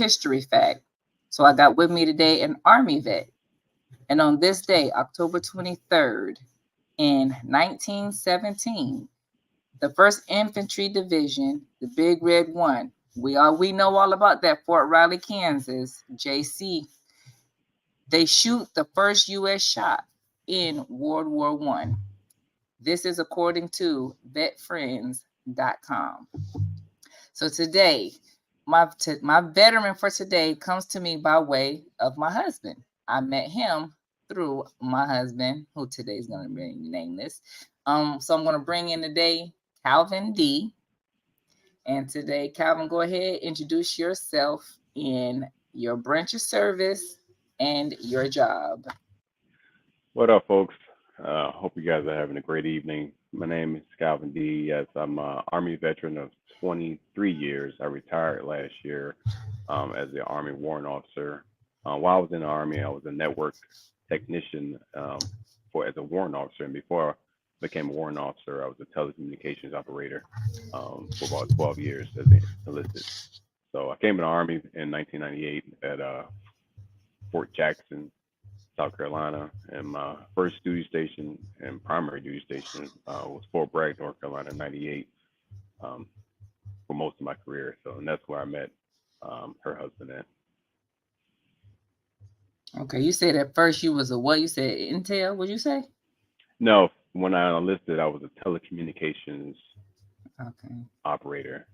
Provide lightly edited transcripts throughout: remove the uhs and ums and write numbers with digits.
history fact. So I got with me today an Army vet. And on this day, October 23rd, in 1917, the 1st Infantry Division, the Big Red One, we know all about that, Fort Riley, Kansas, JC. They shoot the first U.S. shot in World War One. This is according to vetfriends.com. So today, my veteran for today comes to me by way of my husband. I met him through my husband, who today is going to be nameless. So I'm going to bring in today Calvin D. And today, Calvin, go ahead, introduce yourself in your branch of service and your job. What up, folks? Hope you guys are having a great evening. My name is Calvin D. Yes, I'm an Army veteran of 23 years. I retired last year as the Army warrant officer. While I was in the Army, I was a network technician as a warrant officer. And before I became a warrant officer, I was a telecommunications operator for about 12 years as enlisted. So I came in the Army in 1998 at Fort Jackson, South Carolina, and my first duty station and primary duty station was Fort Bragg, North Carolina, in '98 um, for most of my career. So, and that's where I met her husband at. Okay, you said at first you was a what? You said Intel, what'd you say? No, when I enlisted, I was a telecommunications Okay. operator.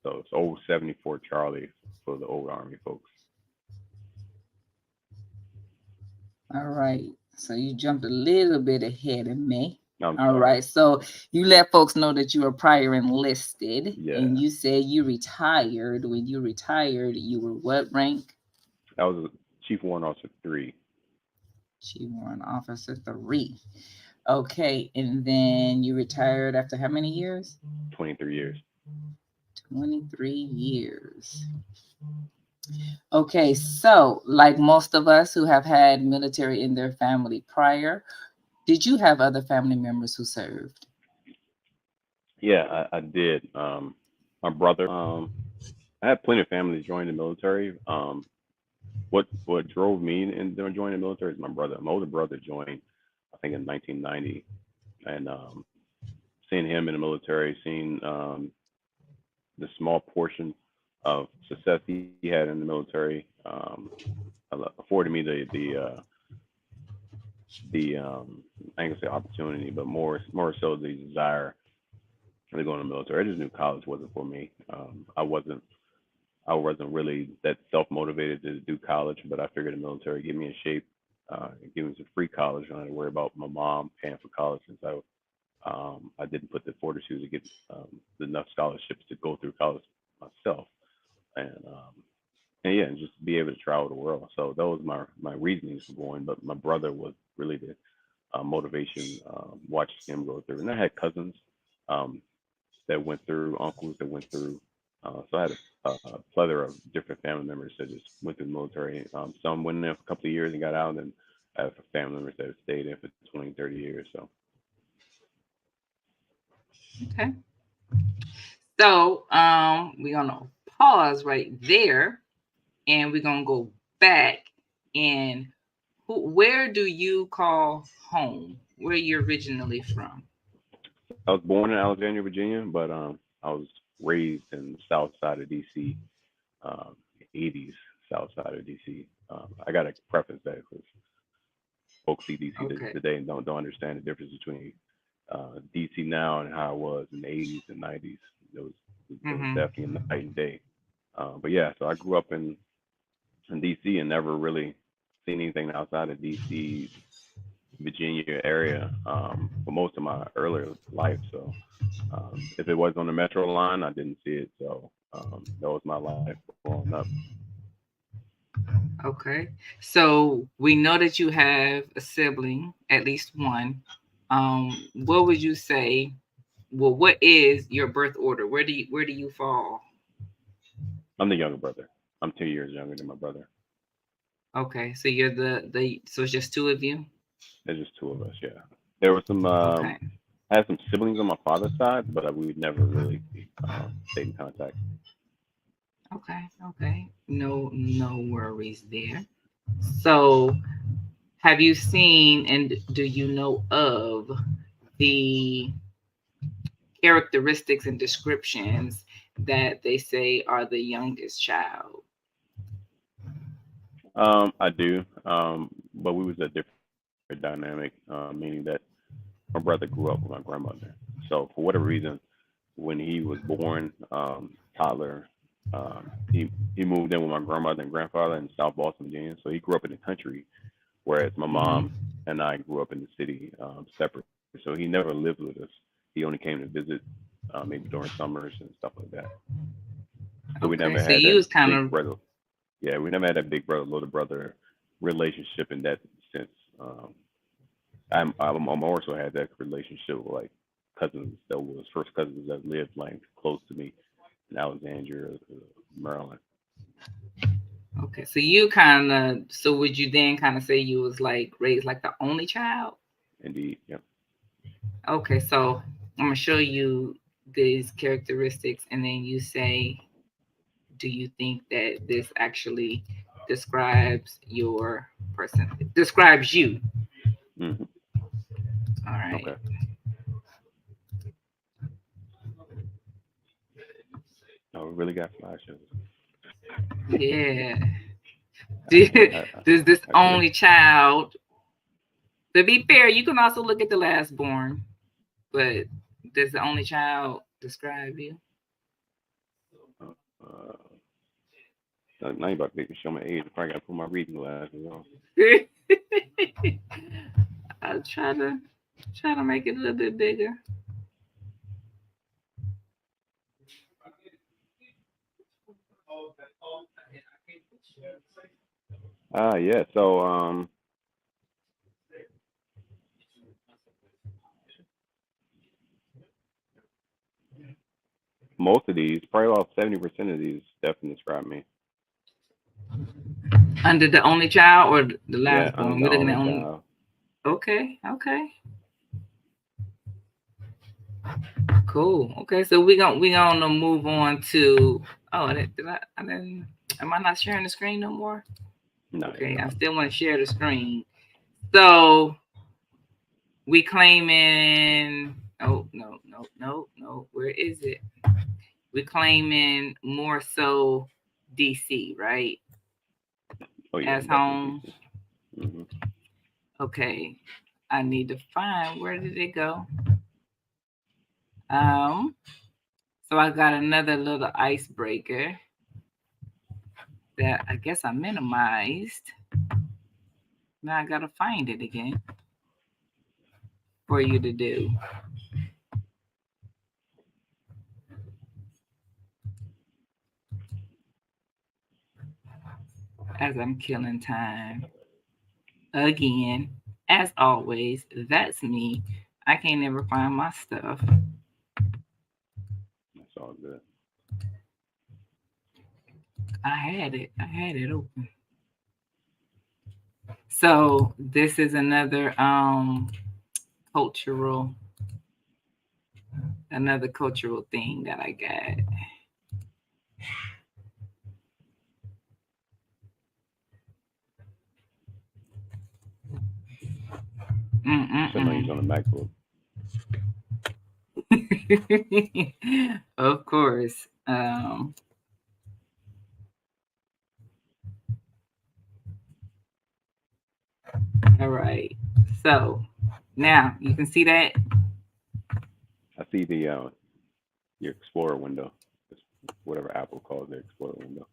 So it's old 74 Charlie for the old Army folks. All right. So you jumped a little bit ahead of me. I'm All sorry. right. So you let folks know that you were prior enlisted, Yeah, and you said you retired. When you retired, you were what rank? I was a Chief Warrant Officer 3. Chief Warrant Officer 3. Okay. And then you retired after how many years? 23 years. 23 years. Okay, so like most of us who have had military in their family prior, did you have other family members who served? Yeah, I did. My brother, I had plenty of families join the military. What drove me into joining the military is my brother. My older brother joined, I think, in 1990, and seeing him in the military, seeing the small portion of success he had in the military, afforded me the I ain't gonna say opportunity, but more so the desire to go in the military. I just knew college wasn't for me. I wasn't really that self motivated to do college, but I figured the military get me in shape, give me some free college. I don't have to worry about my mom paying for college since I didn't put the fortitude to get enough scholarships to go through college myself, and and yeah, and just be able to travel the world. So that was my reasonings for going. But my brother was really the motivation. Watching him go through, and I had cousins um, that went through, uncles that went through. So I had a plethora of different family members that just went through the military. Some went in there for a couple of years and got out, and I have family members that have stayed in for 20, 30 years. So Okay. So we're gonna pause right there and we're gonna go back and where do you call home? Where you originally from? I was born in Alexandria, Virginia, but I was raised in the south side of DC, 80s south side of DC. I got to preface that because folks see DC Okay. today and don't understand the difference between DC now and how it was in the 80s and 90s. There was Mm-hmm. definitely a night and day. But yeah, so I grew up in DC and never really seen anything outside of DC, Virginia area for most of my earlier life. So if it was on the Metro line, I didn't see it. So that was my life growing up. Okay. So we know that you have a sibling, at least one. What would you say? Well, what is your birth order? Where do you fall? I'm the younger brother. I'm 2 years younger than my brother. Okay, so you're the so it's just two of you? There's just two of us. Yeah, there were some. Okay. I had some siblings on my father's side, but we never really stayed in contact. Okay. No worries there. So, have you seen and do you know of the characteristics and descriptions that they say are the youngest child? I do. But we was a different dynamic, meaning that my brother grew up with my grandmother. So for whatever reason, when he was born, toddler, he moved in with my grandmother and grandfather in South Boston, Virginia. So he grew up in the country, whereas my Mm-hmm. mom and I grew up in the city, separate. So he never lived with us. He only came to visit, maybe during summers and stuff like that. So we Okay, never so had you that was kind big of brother. Yeah, we never had that big brother little brother relationship in that sense. I'm also had that relationship with like cousins that was first cousins that lived like close to me in Alexandria, Maryland. okay. So you kind of so would you then kind of say you was like raised like the only child? Indeed, yeah. Okay, so I'm gonna show you these characteristics, and then you say, do you think that this actually describes your person? Describes you? Hmm. All right. Okay. Oh, we really got flashes. Yeah. I, I, Does this I see. only child? To be fair, you can also look at the last born, but does the only child describe you? Now you about to make me show my age. I probably got to put my reading glasses on. I'll try to make it a little bit bigger. Yeah. So most of these, probably about 70% of these, definitely describe me. Under the only child or the Yeah, last I'm born? the We're looking only at only. child. Okay, okay, cool. Okay, so we gonna move on to. Oh, I didn't. Am I not sharing the screen no more? No, you're Okay, I not. still want to share the screen. So we claiming. Oh no. Where is it? We claiming more so DC, right? Oh yeah, As definitely home. DC. Hmm. Okay, I need to find where did it go? Um, so I got another little icebreaker that I guess I minimized. Now I gotta find it again for you to do as I'm killing time. Again, as always, that's me. I can't ever find my stuff. That's all good. I had it open. So this is another cultural cultural thing that I got. Should know Mm-mm-mm. he's on the MacBook. Of course. All right. So now you can see that. I see the your Explorer window. It's whatever Apple calls their Explorer window.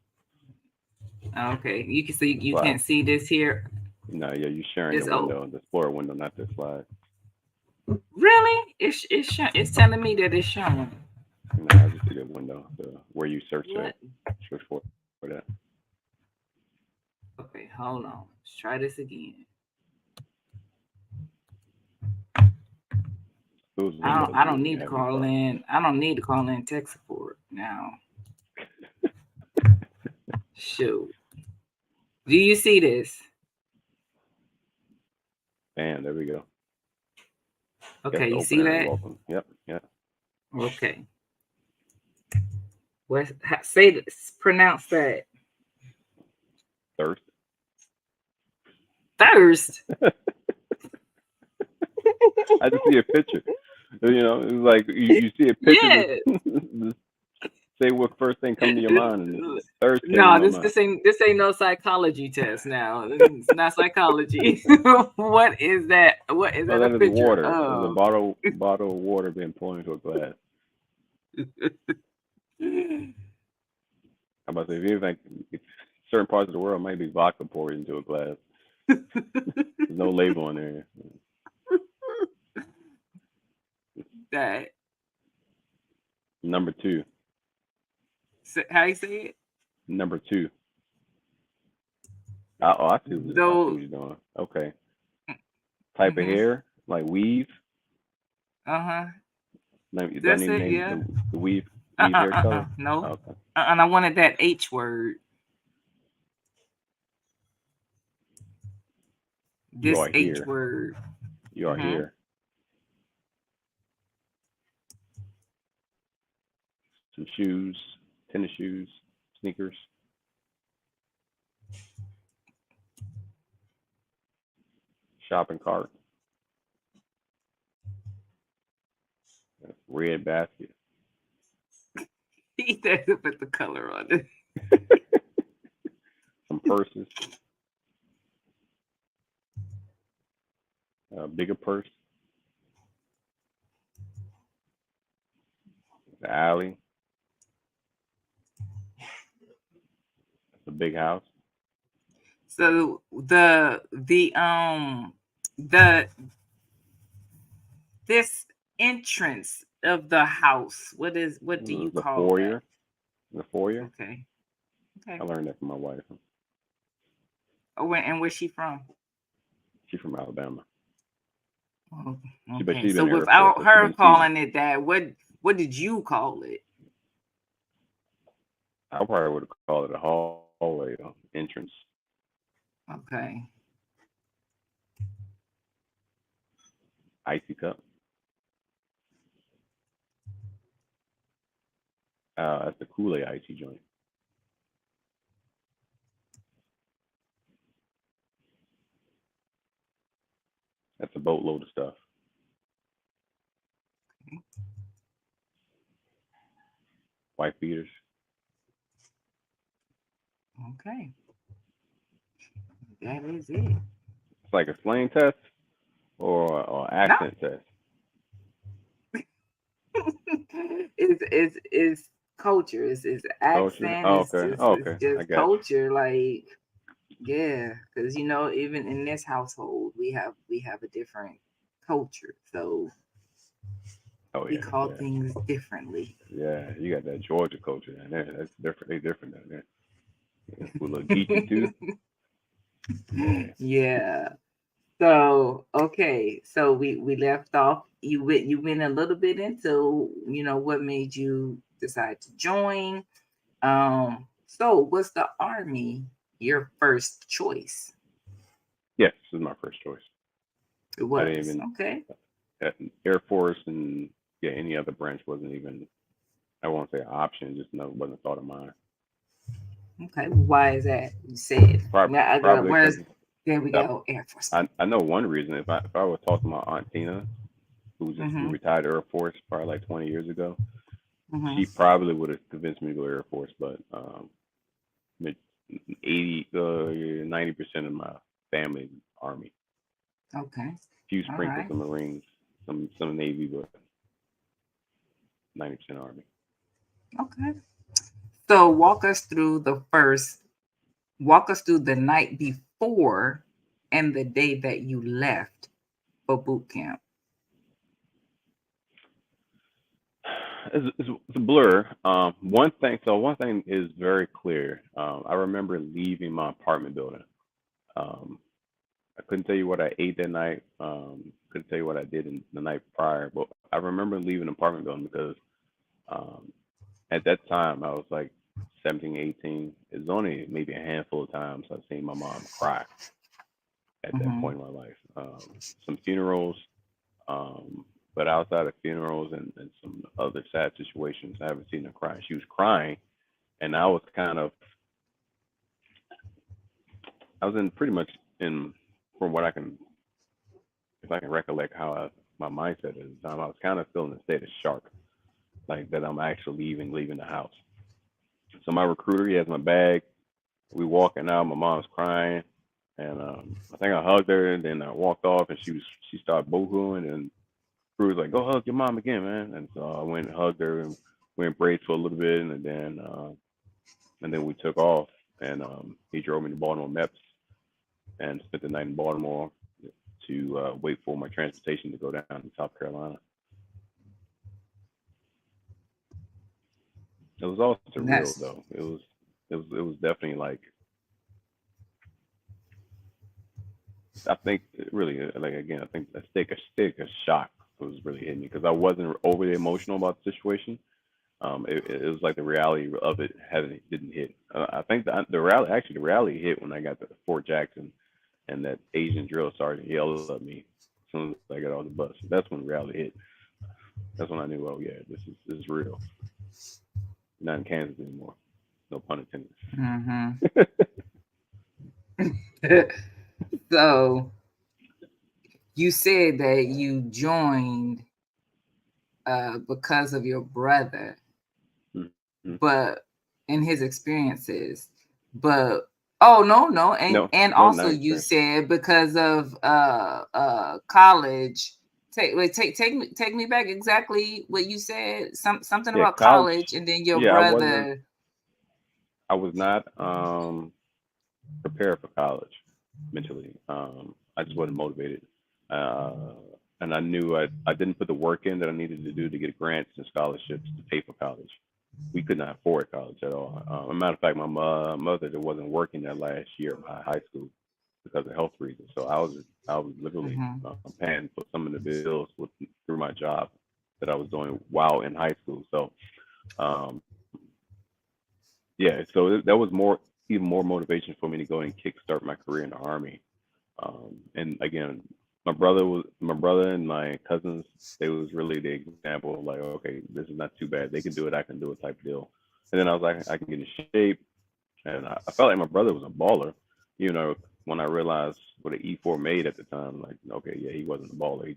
Okay. You can see you Slide. can't see this here. No, yeah, you're sharing the This oh window, the Explorer window, not the slide. really? It's telling me that it's showing. No, I just see the window, the where you What? search for that. Okay, hold on. Let's try this again. Whose I don't windows I are you don't need to having call problems? in. I don't need to call in tech support now. Shoot. Do you see this? Bam, there we go. You have Okay, to you open see it and that? welcome. Yep, yep. Okay. What? Say this. Pronounce that. Thirst. Thirst. I just see a picture. You know, it's like you see a picture. Yes. Just say what first thing come to your mind, and thirst came to No, my this mind. this ain't this ain't no psychology test. Now it's not psychology. What is that? What is Oh, that a that is picture water. It's a of? bottle of water being poured into a glass. How about if you think if certain parts of the world might be vodka poured into a glass. There's no label on there. That Number two. how you say it? Number two. I see. I see Though. what you're doing. Okay. Type of Mm-hmm. hair, like weave. Uh-huh. Do I That's need to it. name Yeah. the weave hair color? No. Okay. And I wanted that H word. You This are H here. word. You are Mm-hmm. here. Some shoes, tennis shoes, sneakers, shopping cart, red basket, He had to put the color on it. some purses, a bigger purse, the alley, the big house. So the this entrance of the house. What do you The call that? foyer. The foyer. Okay. Okay. I learned that from my wife. Oh, and where's she from? She's from Alabama. Oh, But okay. she's So been in the Air Force, without so she's her been seasoned. calling it that, what did you call it? I probably would have called it a hallway entrance. Okay. Icy cup. That's the Kool-Aid icy joint. That's a boatload of stuff. White beaters. Okay. That is it. It's like a slang test or No. accent test. It's culture. It's Culture. accent. Oh, It's okay. just Oh, it's okay. I just got you. culture. Like yeah, because even in this household, we have a different culture, so Oh we yeah, call yeah, things differently. yeah. You got that Georgia culture down there. That's different. They different down there. Yeah, we a little geeky too. Yeah. Yeah. So okay, so we left off. You went a little bit into what made you decide to join. So was the army your first choice? Yes, this is my first choice. It I didn't was even okay. Air Force and yeah, any other branch wasn't even. I won't say an option. Just no, wasn't a thought of mine. Okay, why is that? You said Probably, now I got probably where's because there we I, go Air Force. I know one reason. If I would talk to my aunt Tina, who Mm-hmm. retired Air Force probably like 20 years ago, Mm-hmm. she probably would have convinced me to go Air Force. But 80, 90% of my family is Army. Okay. Few All sprinkles right. of Marines, some Navy, but 90% Army. Okay. So walk us through the night before and the day that you left for boot camp. It's a blur. One thing is very clear. I remember leaving my apartment building. Um, I couldn't tell you what I ate that night. Couldn't tell you what I did in the night prior, but I remember leaving the apartment building because um, at that time I was like 17, 18. It's only maybe a handful of times I've seen my mom cry at that Mm-hmm. point in my life. Some funerals, um, But outside of funerals and some other sad situations, I haven't seen her cry. She was crying, and I was in pretty much in, from what I can, if I can recollect how my mindset is, I was kind of still in a state of shock, like that I'm actually leaving the house. So my recruiter, he has my bag. We walking out. My mom's crying, and I think I hugged her, and then I walked off, and she started boohooing, and Crew was like, "Go hug your mom again, man." And so I went and hugged her, and we embraced for a little bit, and then we took off, and he drove me to Baltimore Meps and spent the night in Baltimore to wait for my transportation to go down to South Carolina. It was all surreal That's though. It was definitely like, I think really like again I think a stick of shock was really hitting me because I wasn't overly emotional about the situation. It was like the reality of it hadn't didn't hit. I think the reality hit when I got to Fort Jackson and that Asian drill sergeant yelled at me as soon as I got off the bus. That's when reality hit. That's when I knew, oh yeah, this is real. Not in Kansas anymore. No pun intended. mm-hmm. So you said that you joined because of your brother, Mm-hmm. but in his experiences, but oh no, and No, also not you experience. said because of college. Take me back exactly what you said. Something Yeah, about college. college, and then your Yeah, brother. I was not prepared for college mentally. I just wasn't motivated, uh, and I knew I didn't put the work in that I needed to do to get grants and scholarships to pay for college. We could not afford college at all. As a matter of fact, my mother that wasn't working that last year of my high school because of health reasons. So I was literally Mhm, paying for some of the bills through my job that I was doing while in high school. So um, yeah, so that was even more motivation for me to go and kickstart my career in the army. And again, my brother and my cousins. They was really the example of like, okay, this is not too bad. They can do it. I can do it type deal. And then I was like, I can get in shape, and I felt like my brother was a baller. You know, when I realized what an E4 made at the time, like, okay, yeah, he wasn't a baller. He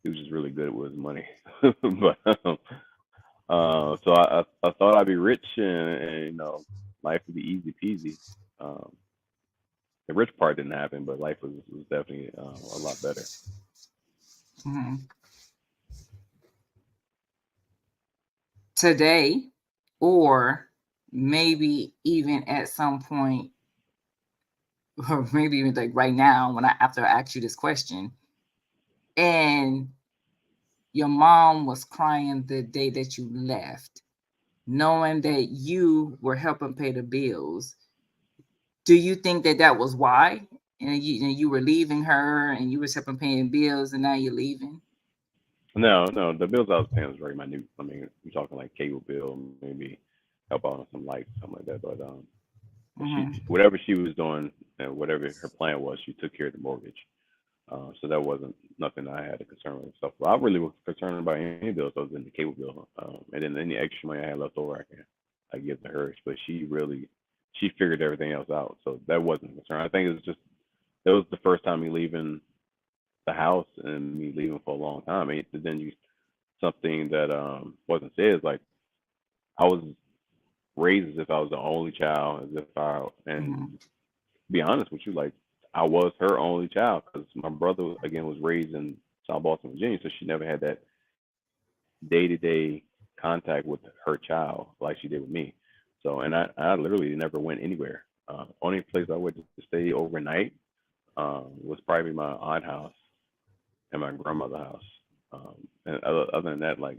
was just really good with his money. But so I thought I'd be rich, and life would be easy peasy. Um, the rich part didn't happen, but life was definitely a lot better. mhm. Today, or maybe even at some point, or maybe even like right now, when I after I ask you this question, and your mom was crying the day that you left, knowing that you were helping pay the bills. Do you think that that was why? And you were leaving her, and you were helping paying bills, and now you're leaving. No, no, the bills I was paying was very minute. I mean, we're talking like cable bill, maybe help out on some lights, something like that. But Hmm. whatever she was doing, and whatever her plan was, she took care of the mortgage. So that wasn't nothing I had to concern with stuff. But I really was concerned about any bills other than the cable bill, and then any extra money I had left over, I give to her. But she figured everything else out, so that wasn't a concern. I think it was just that was the first time me leaving the house and me leaving for a long time. And then you something that wasn't said is like I was raised as if I was the only child, as if I and Hmm. to be honest with you, like I was her only child because my brother again was raised in South Boston, Virginia, so she never had that day-to-day contact with her child like she did with me. So, and I literally never went anywhere. Only place I went to stay overnight was probably my aunt house and my grandmother's house. And other than that, like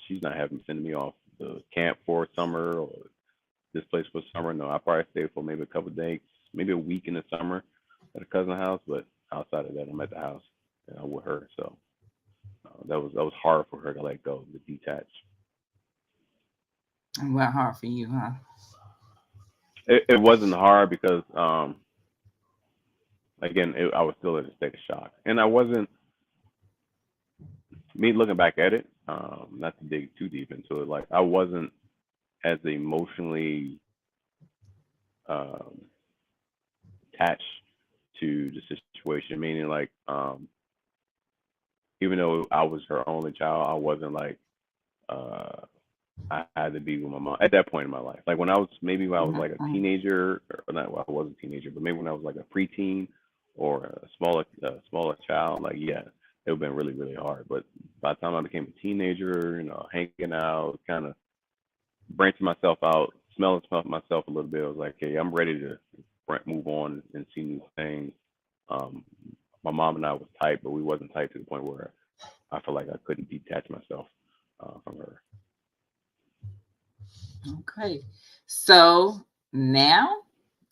she's not having sending me off the camp for summer or this place for summer. No, I probably stayed for maybe a couple of days, maybe a week in the summer at a cousin's house. But outside of that, I'm at the house with her. So that was hard for her to let go, to detach. It went hard for you, huh? It wasn't hard because again I was still in a state of shock, and I wasn't. me looking back at it, not to dig too deep into it, like I wasn't as emotionally um, attached to the situation. Meaning, like, even though I was her only child, I wasn't like uh, I had to be with my mom at that point in my life. Like when I was maybe when I was Mhm, like a mhm. teenager, or not, well, I wasn't a teenager, but maybe when I was like a preteen or a smaller child, like yeah, it would have been really really hard. But by the time I became a teenager, hanging out, kind of branching myself out, smelling myself a little bit, I was like, hey, I'm ready to move on and see new things. Um, my mom and I was tight, but we wasn't tight to the point where I felt like I couldn't detach myself from her. Okay. So now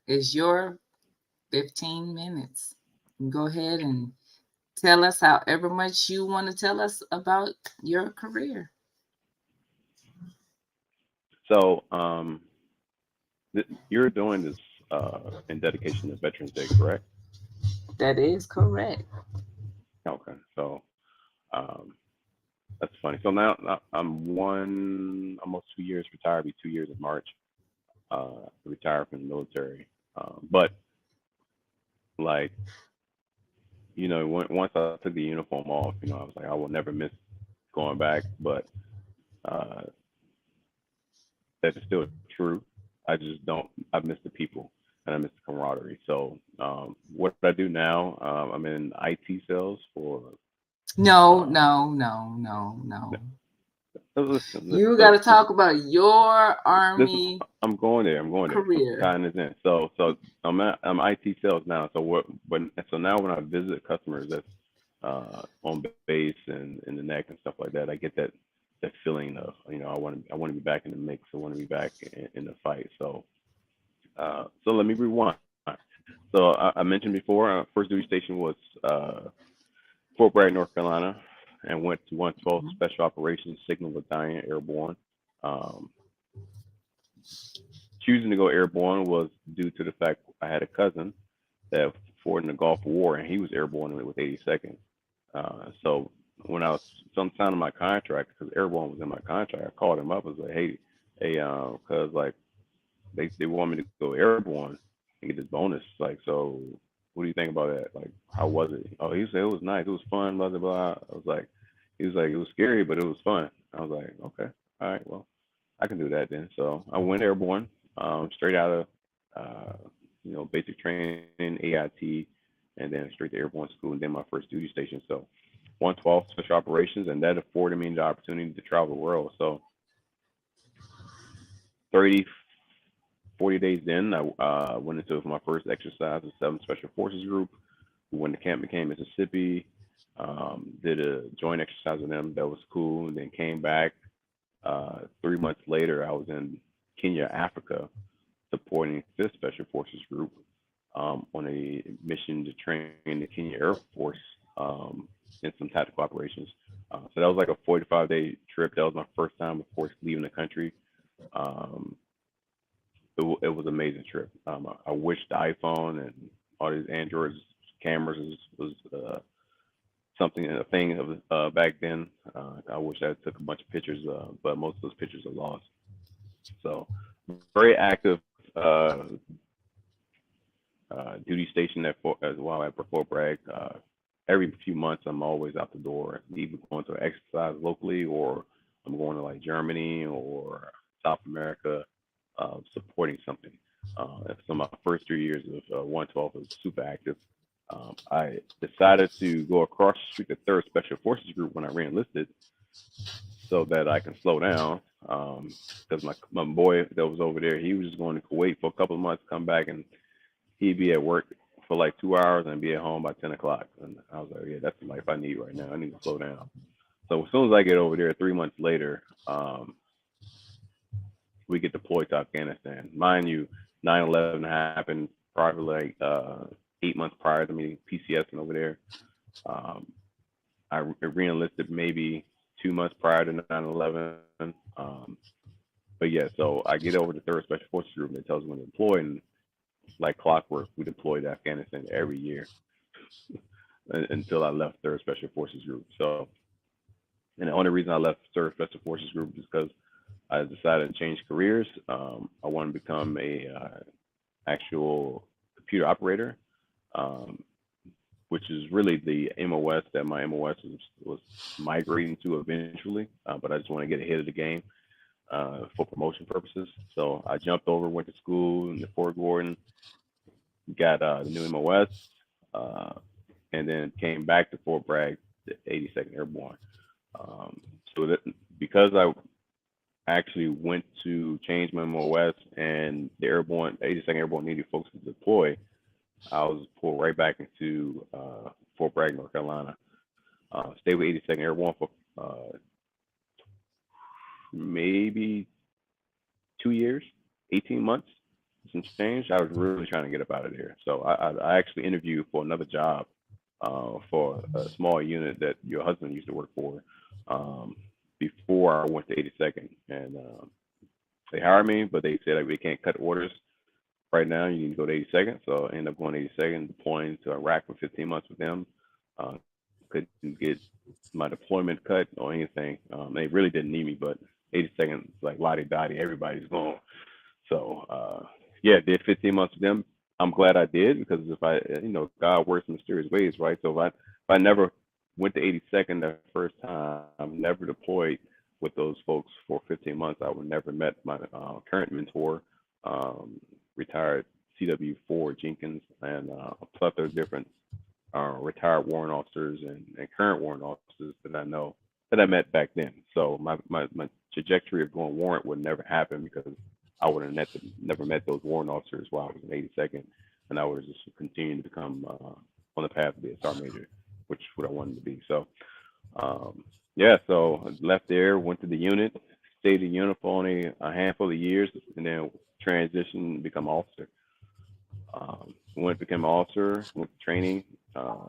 is your 15 minutes. Go ahead and tell us however much you want to tell us about your career. So, you're doing this in dedication to Veterans Day, correct? That is correct. Okay, so um, that's funny. So now I'm almost 2 years retired. I'll be 2 years in March. Retired from the military. But like once I took the uniform off, I was like, I will never miss going back. But uh, that is still true. I just don't. I miss the people and I miss the camaraderie. So what I do now, I'm in IT sales for. No, Uh, no, no, no, no. listen, You got so to talk about your this Army I'm going there. I'm going there. I'm career. tying this in. So I'm IT sales now. So so now when I visit customers that's on base and in the neck and stuff like that, I get that feeling of I want to be back in the mix. I want to be back in the fight. So let me rewind. So I mentioned before, first duty station was Fort Bragg, North Carolina, and went to 112 Mhm. Special Operations Signal Battalion Airborne. Um, Choosing to go airborne was due to the fact I had a cousin that fought in the Gulf War, and he was airborne with 82nd. So when I was sometime in my contract, because airborne was in my contract, I called him up. I was like, hey, because like they want me to go airborne and get this bonus. Like, so what do you think about that? Like, how was it? Oh, he said it was nice. It was fun. Blah blah blah. I was like, he was like, it was scary, but it was fun. I was like, okay, all right, well, I can do that then. So I went airborne, straight out of, basic training, AIT, and then straight to airborne school, and then my first duty station. So 112 Special Operations, and that afforded me the opportunity to travel the world. So 30, 40 days in, I went into my first exercise with 7th Special Forces Group. We went to Camp McCain, Mississippi. Did a joint exercise with them. That was cool. And then came back. 3 months later, I was in Kenya, Africa, supporting 5th Special Forces Group on a mission to train the Kenya Air Force in some tactical operations. So that was like a 45-day trip. That was my first time, of course, leaving the country. Um, it was an amazing trip. I wish the iPhone and all these Androids cameras was something a thing of back then. I wish I took a bunch of pictures, but most of those pictures are lost. So very active duty station as well at Fort Bragg. Every few months, I'm always out the door, either going to exercise locally or I'm going to like Germany or South America, supporting something. So my first 3 years of 112 was super active. I decided to go across the street to Third Special Forces Group when I re-enlisted, so that I can slow down. Because my boy that was over there, he was just going to Kuwait for a couple of months, come back, and he'd be at work for like 2 hours and be at home by 10 o'clock. And I was like, yeah, that's the life I need right now. I need to slow down. So as soon as I get over there, 3 months later, we get deployed to Afghanistan. Mind you, 9/11 happened probably like 8 months prior to me PCSing over there. Um, I re-enlisted maybe 2 months prior to 9/11. But yeah, so I get over to Third Special Forces Group and it tells me when to deploy, and like clockwork, we deployed to Afghanistan every year until I left Third Special Forces Group. So And the only reason I left Service Special Forces Group is because I decided to change careers. I want to become a actual computer operator, um, which is really the MOS that my MOS was migrating to eventually. But I just want to get ahead of the game for promotion purposes. So I jumped over, went to school in the Fort Gordon, got the new MOS, uh, and then came back to Fort Bragg, the 82nd Airborne. Um, so that because I actually went to change my MOS and the Airborne, 82nd Airborne needed folks to deploy, I was pulled right back into Fort Bragg, North Carolina. Stayed with 82nd Airborne for maybe 2 years, 18 months, some change. I was really trying to get up out of there. So I actually interviewed for another job for a small unit that your husband used to work for um, before I went to 82nd. And they hired me, but they said like, we can't cut orders right now. You need to go to 82nd. So I ended up going to 82nd, deploying to Iraq for 15 months with them. Couldn't get my deployment cut or anything. They really didn't need me, but 82nd, like lottie dottie, everybody's going. So yeah, did 15 months with them. I'm glad I did because if I, God works in mysterious ways, right? So if I never went to 82nd the first time, never deployed with those folks for 15 months, I would never met my current mentor, um, retired CW4 Jenkins, and a plethora of different retired warrant officers and current warrant officers that I know that I met back then. So my trajectory of going warrant would never happen because I would have never met those warrant officers while I was in 82nd, and I would have just continued to become on the path to be a sergeant major, which is what I wanted to be. So yeah, so I left there, went to the unit, stayed in unit for only a handful of years, and then transitioned to become officer. Went became an officer, went to training. Uh,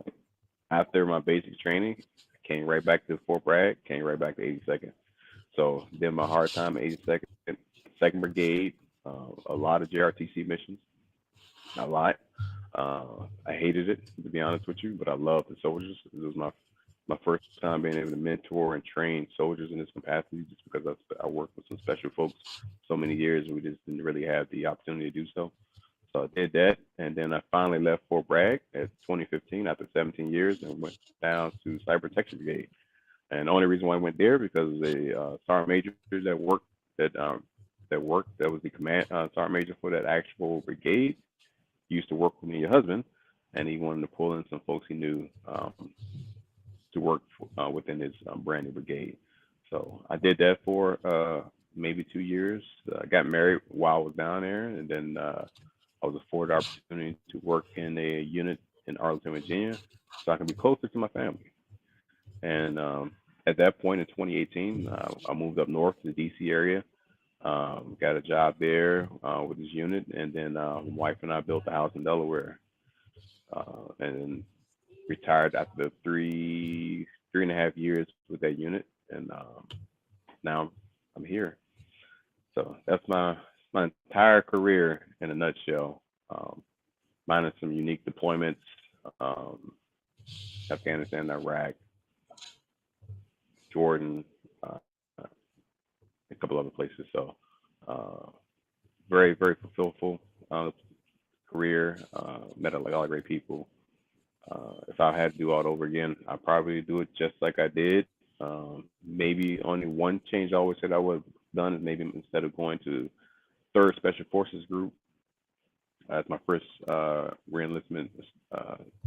After my basic training, came right back to Fort Bragg, came right back to 82nd. So did my hard time at 82nd, Second Brigade, a lot of JRTC missions, a lot. I hated it to be honest with you, but I loved the soldiers. It was my first time being able to mentor and train soldiers in this capacity, just because I worked with some special folks so many years, and we just didn't really have the opportunity to do so. So I did that, and then I finally left Fort Bragg at 2015 after 17 years and went down to Cyber Protection Brigade. And the only reason why I went there because the sergeant major that was the command sergeant major for that actual brigade used to work with me and your husband, and he wanted to pull in some folks he knew to work within his brand new brigade. So I did that for maybe 2 years. I got married while I was down there, and then I was afforded the opportunity to work in a unit in Arlington, Virginia, so I can be closer to my family. And at that point in 2018, I moved up north to the DC area, got a job there with this unit, and then my wife and I built a house in Delaware, and then retired after 3.5 years with that unit, and now I'm here. So that's my entire career in a nutshell, um, minus some unique deployments, um, Afghanistan, Iraq, Jordan, uh, a couple other places. So uh, very, very fulfillful career. Met a lot of great people. If I had to do all over again, I'd probably do it just like I did. Maybe only one change I always said I would have done is maybe instead of going to Third Special Forces Group as my first reenlistment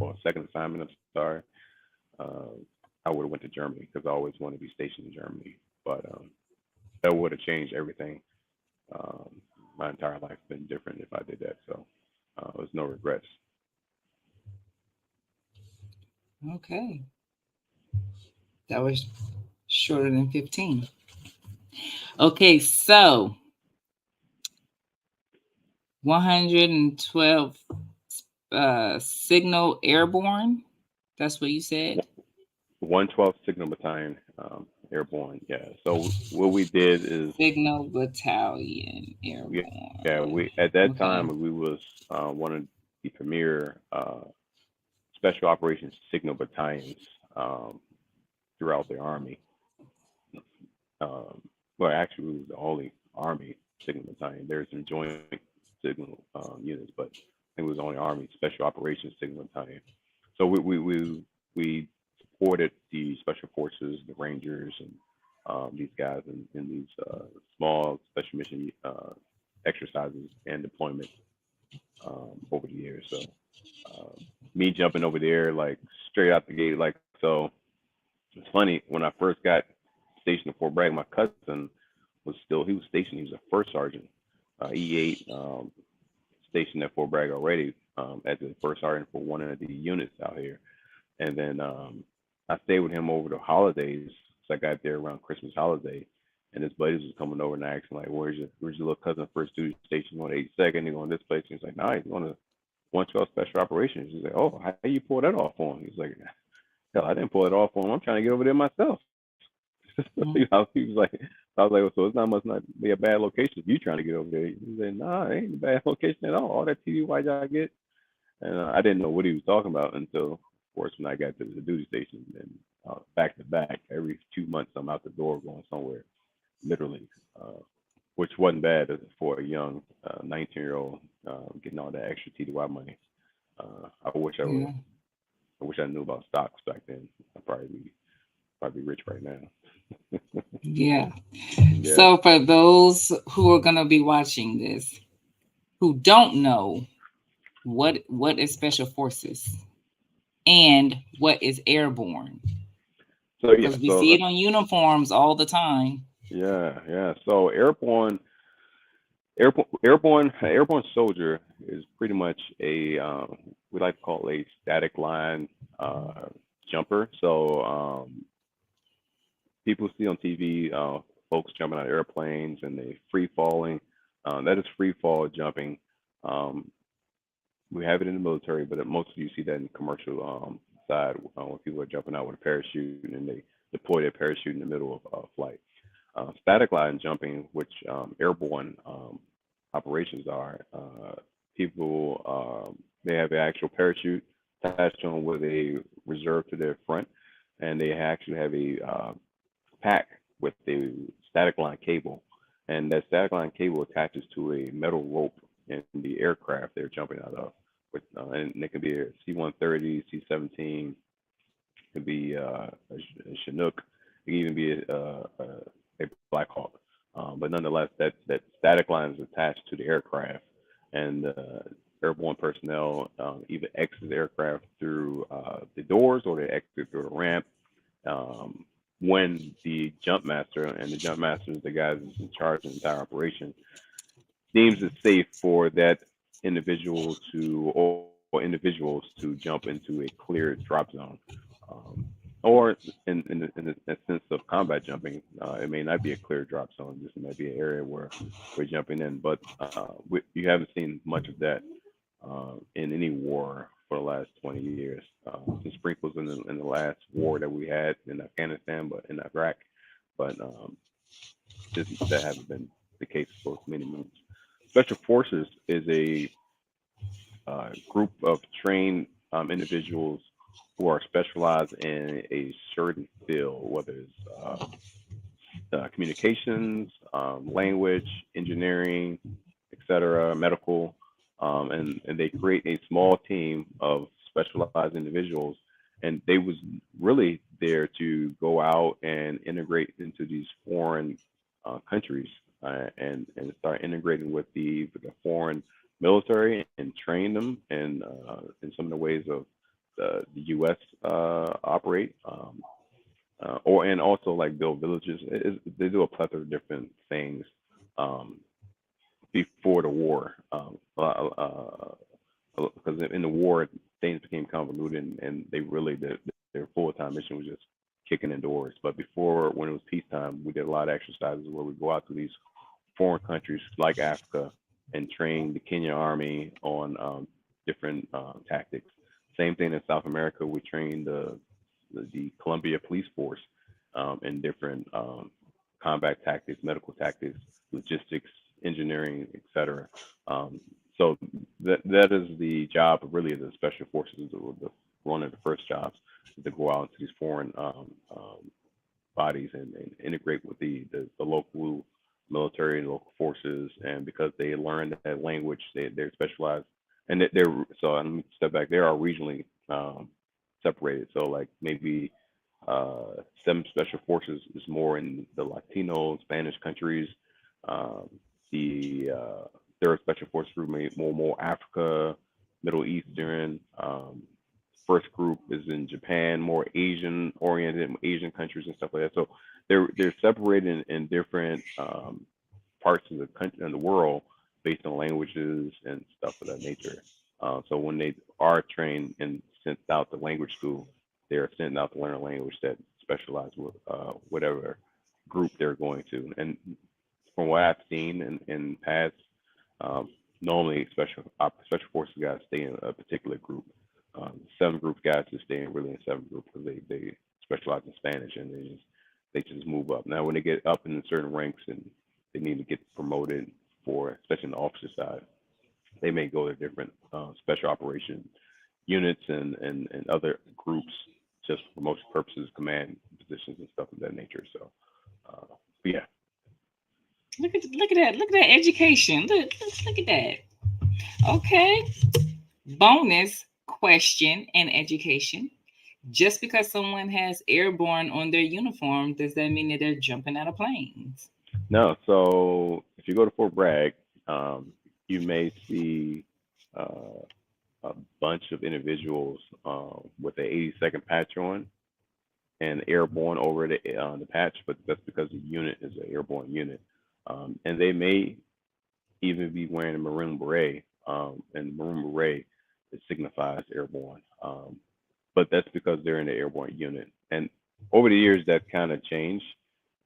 or second assignment. I'm sorry. Uh, I would have went to Germany because I always wanted to be stationed in Germany. But that would have changed everything. Um, my entire life been different if I did that. So there's no regrets. Okay. That was shorter than 15. Okay, so 112 Signal Airborne. That's what you said? 112th Signal Battalion, Airborne. Yeah. So what we did is, Signal Battalion yeah, Airborne. we at that Okay. time we was one of the premier special operations signal battalions um, throughout the army. Um, well, actually, it was the only Army signal battalion. There's some joint signal units, but I think it was the only Army Special Operations signal battalion. So we supported the special forces, the Rangers, and these guys in these small special mission exercises and deployments over the years. So um, me jumping over there like straight out the gate, like so. It's funny when I first got stationed at Fort Bragg, my cousin he was stationed. He was a first sergeant, E8, stationed at Fort Bragg already as a first sergeant for one of the units out here. And then I stayed with him over the holidays. So I got there around Christmas holiday, and his buddies was coming over and asking like, "Where's your little cousin first duty station going to 82nd? He going to this place?" And he's like, "Nah, he's going to one twelve special operations." He's like, "Oh, how you pull that off on?" He's like, "Hell, I didn't pull it off on him. I'm trying to get over there myself." Mm. He was like, I was like, well, so it's not must not be a bad location if you trying to get over there. He said, "Nah, it ain't a bad location at all. All that TDY y'all get." And I didn't know what he was talking about until, of course, when I got to the duty station. And back to back, every 2 months, I'm out the door going somewhere, literally, uh, which wasn't bad for a young 19-year-old getting all that extra TDY money. Yeah. I wish I knew about stocks back then. I'd probably be rich right now. Yeah. Yeah. So for those who are going to be watching this who don't know what is special forces and what is airborne, So yeah. because we So see it on uniforms all the time. yeah. So airborne soldier is pretty much a we like to call it a static line uh, jumper. So people see on TV folks jumping out of airplanes and they free falling. That is free fall jumping. Um, we have it in the military, but most of you see that in the commercial side when people are jumping out with a parachute and they deploy their parachute in the middle of flight. Static line jumping, which airborne operations are, people they have an actual parachute attached to them with a reserve to their front, and they actually have a pack with a static line cable, and that static line cable attaches to a metal rope in the aircraft they're jumping out of. And it can be a C-130, C-17, it could be a Chinook, it can even be a Black Hawk. But nonetheless, that static line is attached to the aircraft, and airborne personnel either exit the aircraft through the doors or they exit through the ramp um, when the jump master, and the jump master is the guy who's in charge of the entire operation, deems it safe for that individual to or individuals to jump into a clear drop zone. Um, or in a sense of combat jumping, it may not be a clear drop zone. This might be an area where we're jumping in, but you haven't seen much of that in any war for the last 20 years. Some sprinkles in the last war that we had in Afghanistan, but in Iraq, but that haven't been the case for many months. Special forces is a group of trained individuals who are specialized in a certain field, whether it's communications, language, engineering, etc., medical, and they create a small team of specialized individuals, and they was really there to go out and integrate into these foreign countries and start integrating with the foreign military and train them in some of the ways of the U.S. Operate. Or and also like build villages. They do a plethora of different things um, before the war, because in the war things became convoluted and they really their full time mission was just kicking in doors. But before, when it was peacetime, we did a lot of exercises where we go out to these foreign countries like Africa and train the Kenya Army on different tactics. Same thing in South America, we trained the Colombia Police Force in different combat tactics, medical tactics, logistics, engineering, etc. Um, so that is the job of really the special forces. One of the first jobs is to go out into these foreign bodies and integrate with the local military and local forces. And because they learn that language, they're specialized, and they're so. Let me step back. They are regionally separated. So like maybe some special forces is more in the Latino, Spanish countries. Um, the third special force group may more Africa, Middle Eastern. First group is in Japan, more Asian oriented, Asian countries and stuff like that. So they're separated in different parts of the country and the world based on languages and stuff of that nature. So when they are trained and sent out to language school, they're sent out to learn a language that specializes with whatever group they're going to. And from what I've seen in past, um, normally special forces guys stay in a particular group. Seven group guys just stay in really in seven group because they specialize in Spanish and they just move up. Now when they get up in certain ranks and they need to get promoted for, especially in the officer side, they may go to different special operation units and other groups just for promotion purposes, command positions and stuff of that nature. So, but yeah. Look at that. Look at that education. Look at that. Okay. Bonus question and education. Just because someone has airborne on their uniform, does that mean that they're jumping out of planes? No, so if you go to Fort Bragg, um, you may see uh, a bunch of individuals with the 82nd patch on and airborne over the patch, but that's because the unit is an airborne unit. And they may even be wearing a maroon beret, and the maroon beret it signifies airborne. But that's because they're in the airborne unit. And over the years, that kind of changed.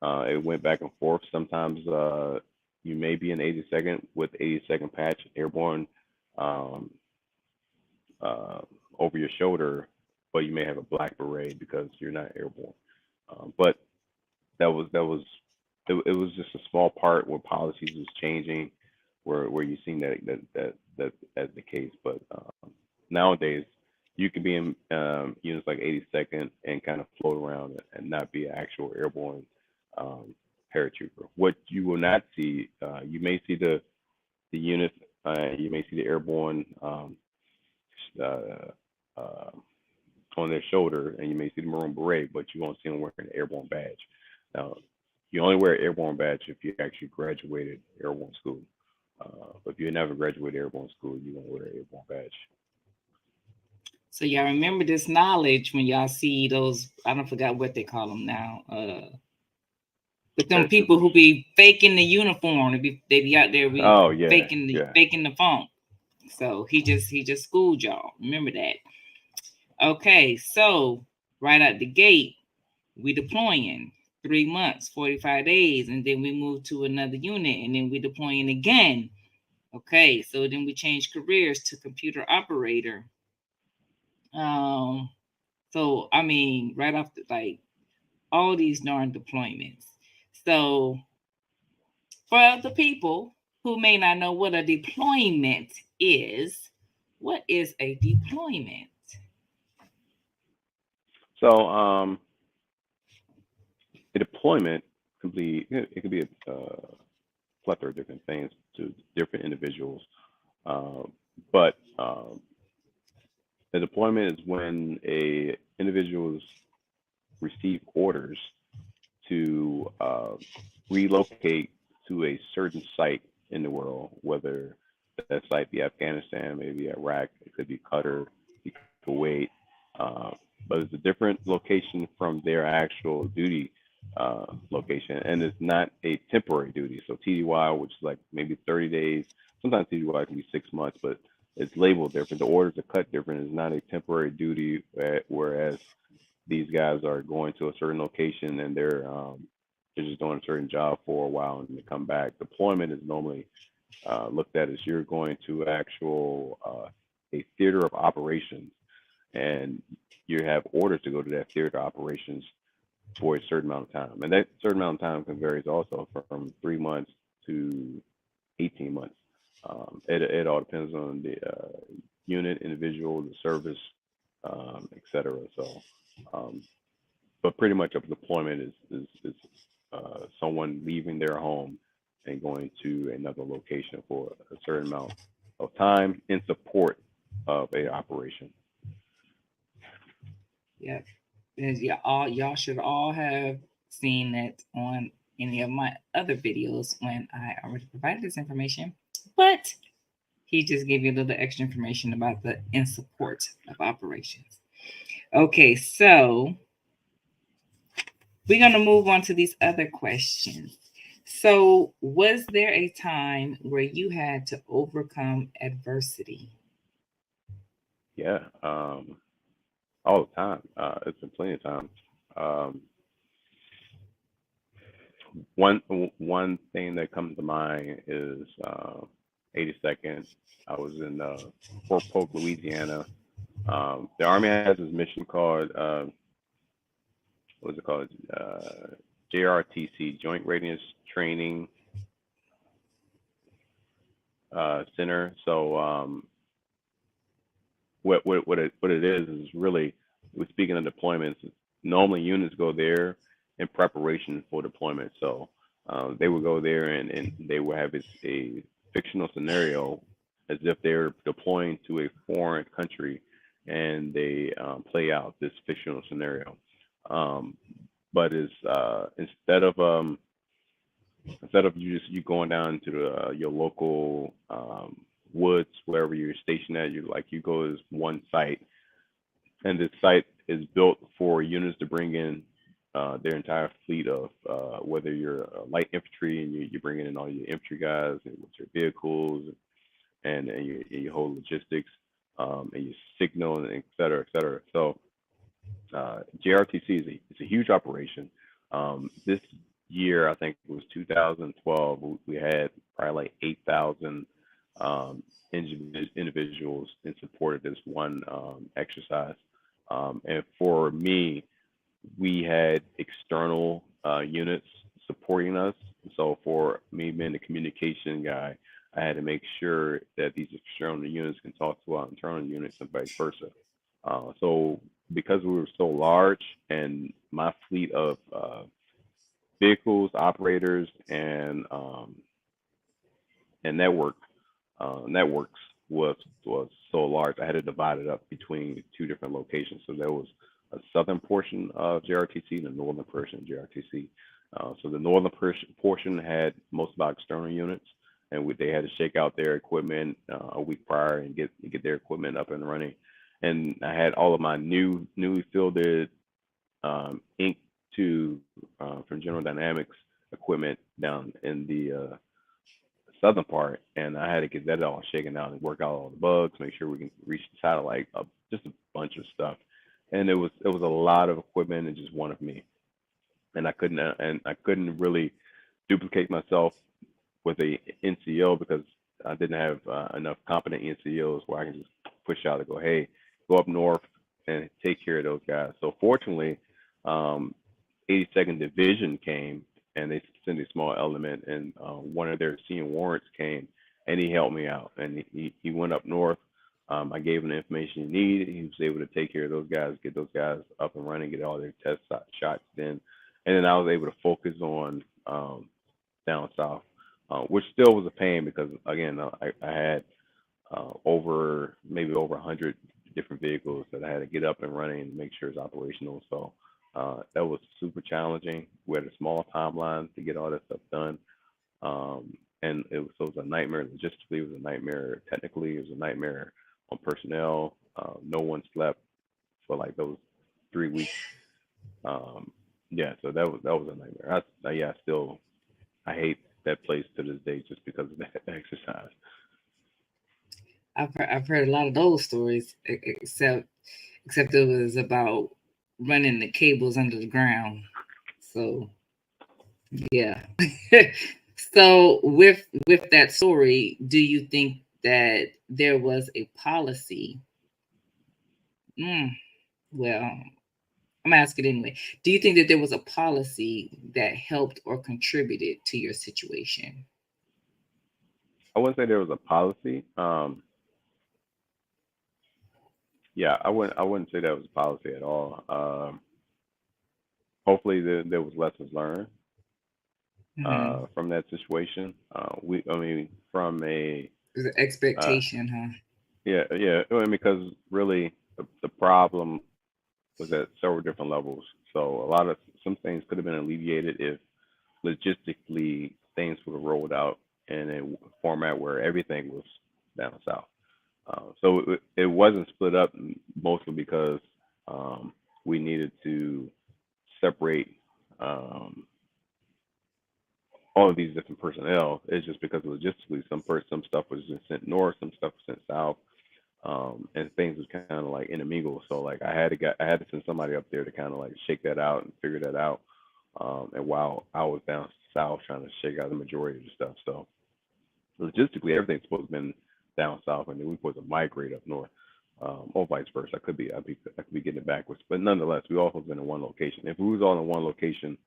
It went back and forth. Sometimes you may be in 82nd with 82nd patch airborne um, uh, over your shoulder, but you may have a black beret because you're not airborne. But that was it was just a small part where policies was changing, where you seen that as the case. But nowadays, you can be in units like 82nd and kind of float around and not be an actual airborne um, paratrooper. What you will not see, you may see the units, you may see the airborne uh, uh, on their shoulder, and you may see the maroon beret, but you won't see them wearing an airborne badge. Now, you only wear an airborne badge if you actually graduated airborne school. But if you never graduated airborne school, you won't wear an airborne badge. So y'all remember this knowledge when y'all see those. I don't forgot what they call them now. But them people Paratroopers. who be faking the uniform, they be out there be Oh yeah, faking the yeah. faking the funk. So he just schooled y'all. Remember that. Okay, so right out the gate, we deploying 3 months, 45 days, and then we move to another unit, and then we deploying again. Okay, so then we change careers to computer operator. Um, so I mean, right off the like all these darn deployments. So for the people who may not know what a deployment is, what is a deployment? So a deployment could be it could be a plethora of different things to different individuals. Uh, but a deployment is when a individuals receive orders to relocate to a certain site in the world, whether that site be Afghanistan, maybe Iraq, it could be Qatar, it could be Kuwait, uh, but it's a different location from their actual duty location, and it's not a temporary duty. So TDY, which is like maybe 30 days, sometimes TDY can be 6 months, but it's labeled different. The orders are cut different. It's not a temporary duty, whereas these guys are going to a certain location and they're just doing a certain job for a while and they come back. Deployment is normally looked at as you're going to actual a theater of operations and you have orders to go to that theater of operations for a certain amount of time, and that certain amount of time can vary also from 3 months to 18 months. It all depends on the unit, individual, the service, etc. So um, but pretty much a deployment is someone leaving their home and going to another location for a certain amount of time in support of a operation. Yep. And y'all should all have seen that on any of my other videos when I already provided this information. But he just gave you a little extra information about the in support of operations. Okay, so we're gonna move on to these other questions. So, was there a time where you had to overcome adversity? Yeah, all the time. It's been plenty of times. Um, one thing that comes to mind is 82nd. I was in Fort Polk, Louisiana. The Army has this mission called what's it called? JRTC, Joint Readiness Training Center. So what it is really, we're speaking of deployments. Normally units go there in preparation for deployment. So they would go there and they would have a fictional scenario as if they're deploying to a foreign country, and they play out this fictional scenario. Um, but is instead of you going down to your local woods wherever you're stationed at, you go to this one site, and this site is built for units to bring in their entire fleet of whether you're light infantry and you bring in all your infantry guys and with your vehicles and your whole logistics and your signal and et cetera, et cetera. So JRTC is a huge operation. This year, I think it was 2012, we had probably like 8,000 um, individuals in support of this one exercise. And for me, we had external units supporting us. So for me being the communication guy, I had to make sure that these external units can talk to our internal units and vice versa. So because we were so large and my fleet of vehicles, operators, and networks was so large, I had to divide it up between two different locations. So there was a southern portion of JRTC and a northern portion of JRTC. So the northern portion had most of our external units, and they had to shake out their equipment a week prior and get their equipment up and running. And I had all of my newly fielded Inc. 2 from General Dynamics equipment down in the southern part, and I had to get that all shaken out and work out all the bugs, make sure we can reach the satellite, just a bunch of stuff. And it was a lot of equipment and just one of me, and I couldn't really duplicate myself with a NCO because I didn't have enough competent NCOs where I can just push out and go, hey, go up north and take care of those guys. So fortunately, um, 82nd Division came and they sent a small element, and one of their senior warrants came and he helped me out. And he went up north. I gave him the information he needed. He was able to take care of those guys, get those guys up and running, get all their test shots then. And then I was able to focus on down south, which still was a pain because, again, I had maybe over 100 different vehicles that I had to get up and running and make sure it's operational. So that was super challenging. We had a small timeline to get all that stuff done. And it was a nightmare. Logistically, it was a nightmare. Technically, it was a nightmare on personnel. No one slept for like those 3 weeks. Um, yeah, so that was a nightmare. I hate that place to this day just because of that exercise. I've heard a lot of those stories, except it was about running the cables under the ground. So yeah. So with that story, do you think that there was a policy? Mm, well, I'm asking anyway. Do you think that there was a policy that helped or contributed to your situation? I wouldn't say there was a policy. Yeah, I wouldn't say that was a policy at all. hopefully there was lessons learned Mm-hmm. from that situation. I mean, from a There's an uh, expectation, huh? yeah, yeah. I mean, because really the problem was at several different levels. So a lot of some things could have been alleviated if logistically things would have rolled out in a format where everything was down south. So it wasn't split up mostly because um, we needed to separate um, all of these different personnel. It's just because logistically, some stuff was just sent north, some stuff was sent south, and things was kind of like intermingled. So like I had to send somebody up there to kind of like shake that out and figure that out. And while I was down south trying to shake out the majority of the stuff, so logistically everything's supposed to have been down south, and then we supposed to migrate up north. Or vice versa. I could be getting it backwards, but nonetheless, we all have been in one location. If we was all in one location,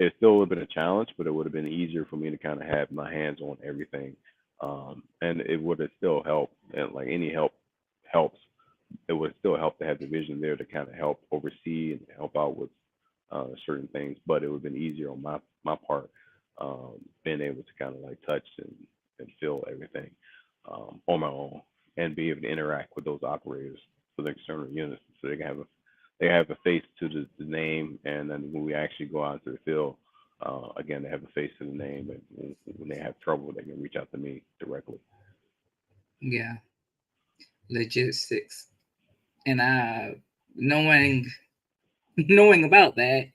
it still would have been a challenge, but it would have been easier for me to kind of have my hands on everything, and it would have still helped. And like any help helps, it would still help to have the vision there to kind of help oversee and help out with certain things. But it would have been easier on my part, being able to kind of like touch and feel everything on my own, and be able to interact with those operators for the external units, so they have a face to the name, and then when we actually go out to the field, again, they have a face to the name, and when they have trouble, they can reach out to me directly. Yeah, logistics, and knowing knowing about that,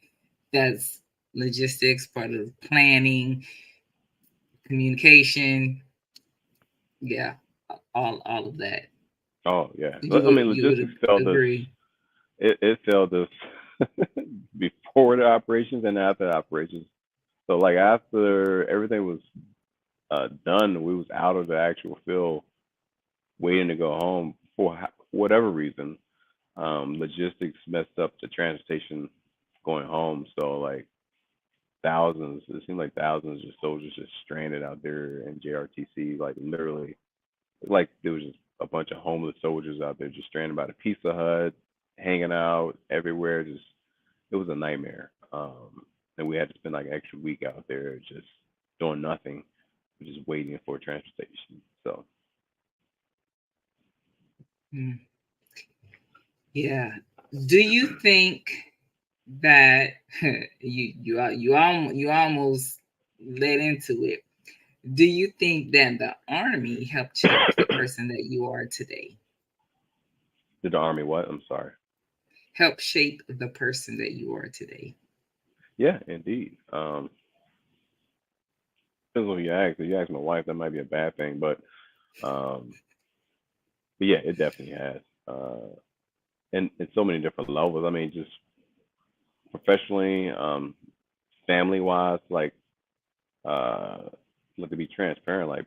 that's logistics, part of planning, communication. Yeah, all of that. Oh yeah, I You mean, you would logistics failed us. agree? It failed us before the operations and after the operations. So like after everything was done, we was out of the actual field, waiting to go home for whatever reason. Logistics messed up the transportation going home. So like thousands, it seemed like thousands of soldiers just stranded out there in JRTC, like literally, like there was just a bunch of homeless soldiers out there just stranded by the Pizza Hut, hanging out everywhere. Just it was a nightmare. And we had to spend like an extra week out there just doing nothing, just waiting for transportation. So Mm, yeah. Do you think that you almost led into it? Do you think that the army helped shape the person that you are today? did the army what? I'm sorry. Help shape the person that you are today? Yeah, indeed. Depends on who you ask. If you ask my wife, that might be a bad thing, um, but yeah, it definitely has. And in so many different levels. I mean, just professionally, family wise, like uh, look, to be transparent, like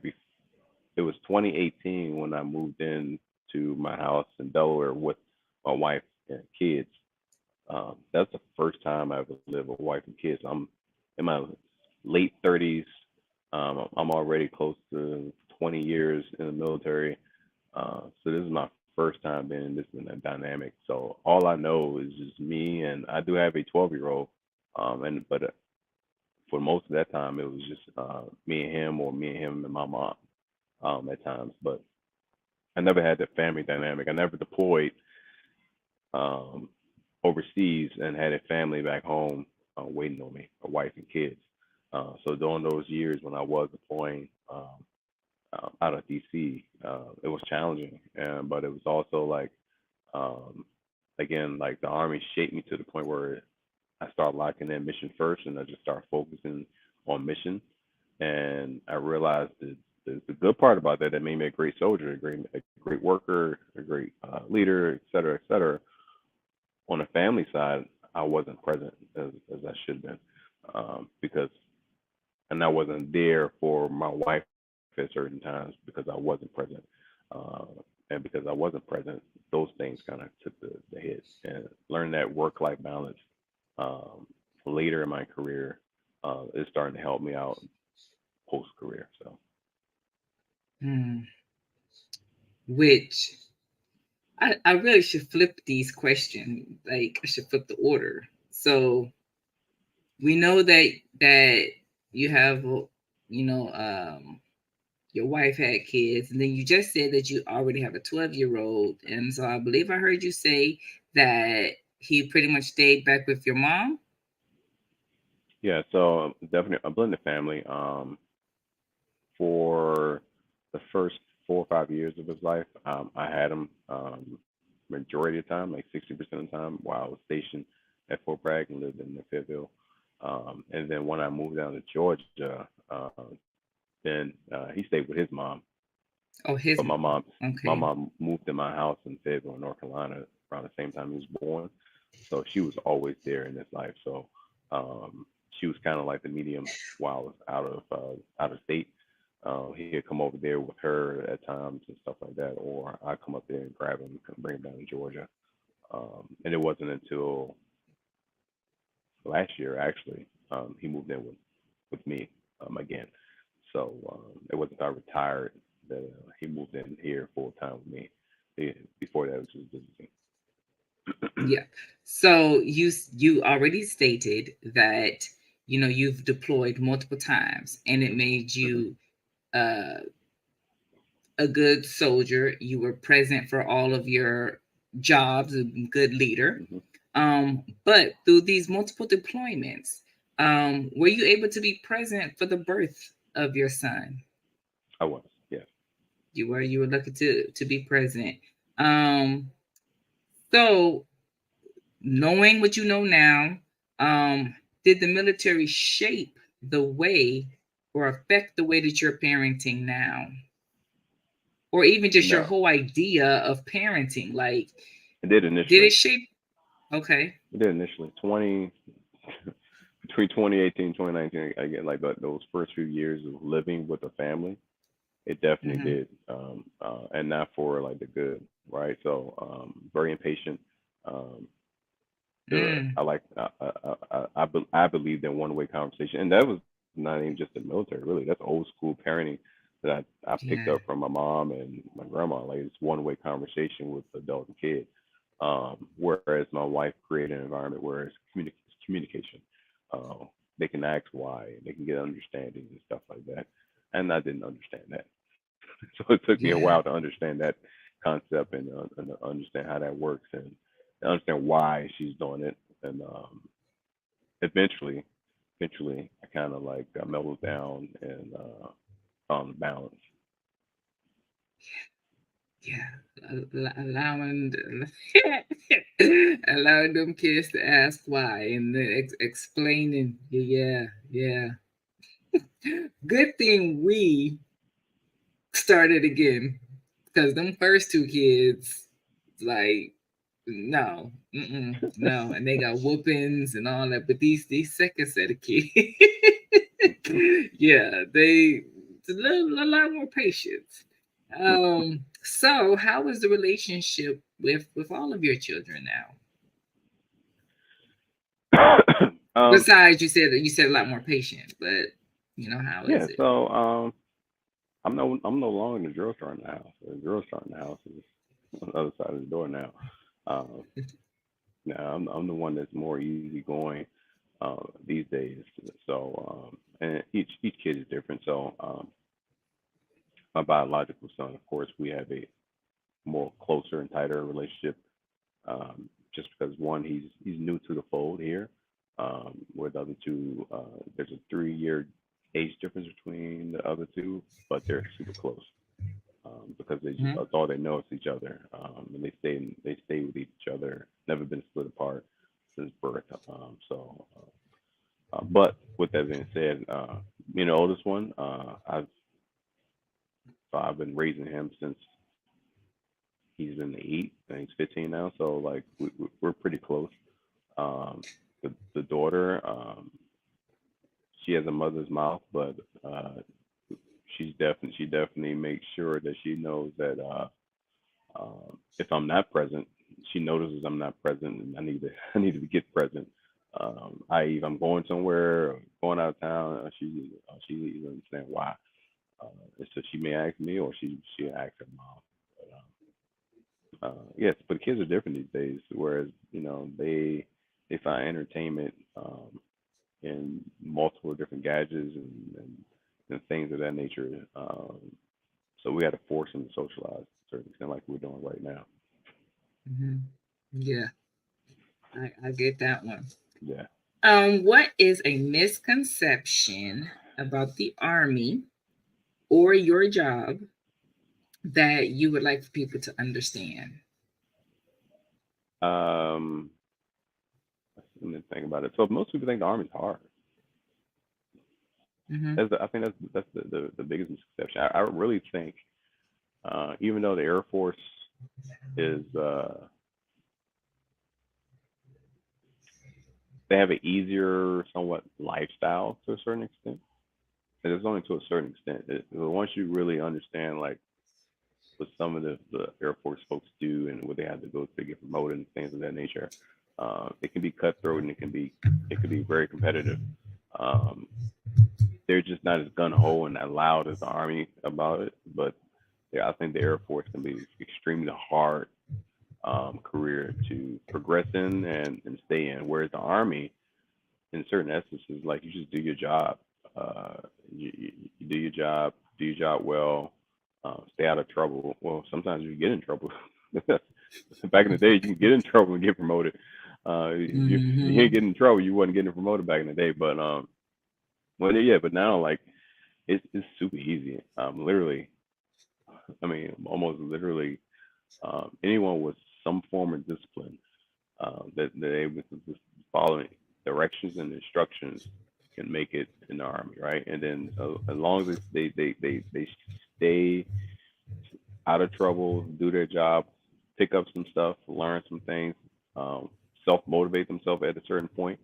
it was 2018 when I moved in to my house in Delaware with my wife and kids. That's the first time I ever lived with a wife and kids. I'm in my late 30s. I'm already close to 20 years in the military. So this is my first time being in this in a dynamic. So all I know is just me, and I do have a 12-year-old. And but for most of that time, it was just me and him, or me and him and my mom at times. But I never had that family dynamic. I never deployed um, overseas and had a family back home waiting on me, a wife and kids. So during those years when I was deploying out of DC, it was challenging, but it was also like, um, again, like the Army shaped me to the point where I started locking in mission first, and I just started focusing on mission. And I realized that the good part about that, that made me a great soldier, a great worker, a great leader, et cetera, et cetera. On the family side, I wasn't present as I should have been, because, and I wasn't there for my wife at certain times because I wasn't present. Uh, and because I wasn't present, those things kind of took the hit. And learning that work life balance um, later in my career is starting to help me out post career. So, Hmm. Which I really should flip these questions. Like I should flip the order. So we know that you have, you know, your wife had kids, and then you just said that you already have a 12-year-old, and so I believe I heard you say that he pretty much stayed back with your mom. Yeah, so definitely a blended family. For the first 4 or 5 years of his life, I had him majority of the time, like 60% of the time, while I was stationed at Fort Bragg and lived in the Fayetteville. And then when I moved down to Georgia, then he stayed with his mom. Oh, his But mom. my Okay. mom moved in my house in Fayetteville, North Carolina, around the same time he was born. So she was always there in his life. So she was kind of like the medium while I was out of state. He'd come over there with her at times and stuff like that, or I'd come up there and grab him and bring him down to Georgia. And it wasn't until last year actually he moved in with me again. So it wasn't until I retired that he moved in here full time with me. Before that, it was just visiting. Yeah. So you already stated that you've deployed multiple times, and it made Hmm. you uh, a good soldier. You were present for all of your jobs, a good leader. Hmm. But through these multiple deployments, were you able to be present for the birth of your son? I was, yes. You were lucky to be present. Um, so knowing what you know now, did the military shape the way or affect the way that you're parenting now? Or even just your No, whole idea of parenting? Like, it did did it initially. shape? Okay. It did initially. 20 between 2018 and 2019, again, like those first few years of living with a family, it definitely Mm-hmm. did, and not for like the good, right? So very impatient. Um, Mm, I believed in one way conversation, and that was not even just the military. Really, that's old school parenting that I picked up yeah. from my mom and my grandma. Like it's one way conversation with adult and kid. Whereas my wife created an environment where it's communication. Uh, they can ask why, they can get understanding and stuff like that. And I didn't understand that, so it took me a Yeah. while to understand that concept and understand how that works and understand why she's doing it. And eventually, I kind of like mellowed down and found balance. Yeah. Allowing allowing them kids to ask why, and then explaining. Yeah, yeah. Good thing we started again, because them first two kids, like, no, no, and they got whoopings and all that. But these second set of kids, yeah, they a lot more patience. So how is the relationship with all of your children now? um, Besides, you said a lot more patient, but how yeah. is it? So I'm no longer the drill sergeant in the house. The drill sergeant in the house is on the other side of the door now. Um, now I'm the one that's more easygoing these days. So and each kid is different. So my biological son, of course, we have a more closer and tighter relationship. Just because one, he's new to the fold here. Where the other two, there's a 3 year age difference between the other two, but they're super close because Mhm. that's all they know is each other, and they stay with each other. Never been split apart since birth. But with that being said, me and the oldest one, I've been raising him since he's in the eight and he's 15 now. So like we're pretty close. Um, the daughter, she has a mother's mouth, but uh, she definitely makes sure that she knows that if I'm not present, she notices I'm not present, and I need to get present. I if I'm going somewhere or going out of town, she needs to understand why. So she may ask me, or she ask her mom. Yes, but kids are different these days. Whereas they find entertainment. in multiple different gadgets and things of that nature. So we had to force them to socialize to a certain extent, like we're doing right now. Hmm. Yeah, I get that one. Yeah. What is a misconception about the Army or your job that you would like for people to understand? Um, let me think about it. So most people think the army's hard. Hmm. I think that's the biggest misconception. I really think, even though the Air Force is they have an easier, somewhat lifestyle to a certain extent. And it's only to a certain extent. Once you really understand like what some of the Air Force folks do and what they have to go to get promoted and things of that nature, it can be cutthroat and it can be very competitive. Um, they're just not as gun ho and that loud as the Army about it, but yeah, I think the Air Force can be extremely hard career to progress in and stay in. Whereas the Army, in certain essences, like you just do your job. Uh, you do your job well, stay out of trouble. Well, sometimes you get in trouble. Back in the day, you can get in trouble and get promoted. If you Hmm. didn't get in trouble, you wasn't getting promoted back in the day. But well, yeah, but now like it's super easy. Literally, I mean, almost literally, anyone with some form of discipline that they're able to just follow directions and instructions can make it in the army, right? And then as long as they stay out of trouble, do their job, pick up some stuff, learn some things, um, self motivate themselves at a certain point,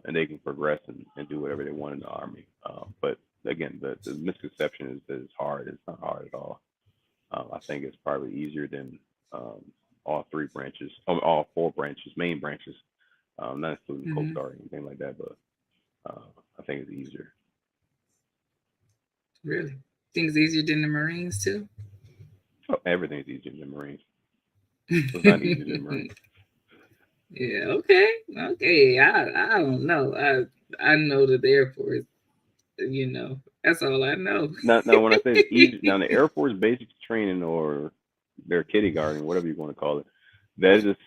and they can progress and do whatever they want in the army. But again, the misconception is that it's hard. It's not hard at all. I think it's probably easier than um, all three branches, all four branches, main branches, not including Coast Hmm. Guard or anything like that, but uh, I think it's easier. Really? Things easier than the Marines too? Oh, everything's easier than Marines. It's not easier than Marines. Yeah, okay. Okay. I don't know. I know that the Air Force, that's all I know. Now, when I say it's easy, now the Air Force basic training or their kindergarten, whatever you want to call it, that is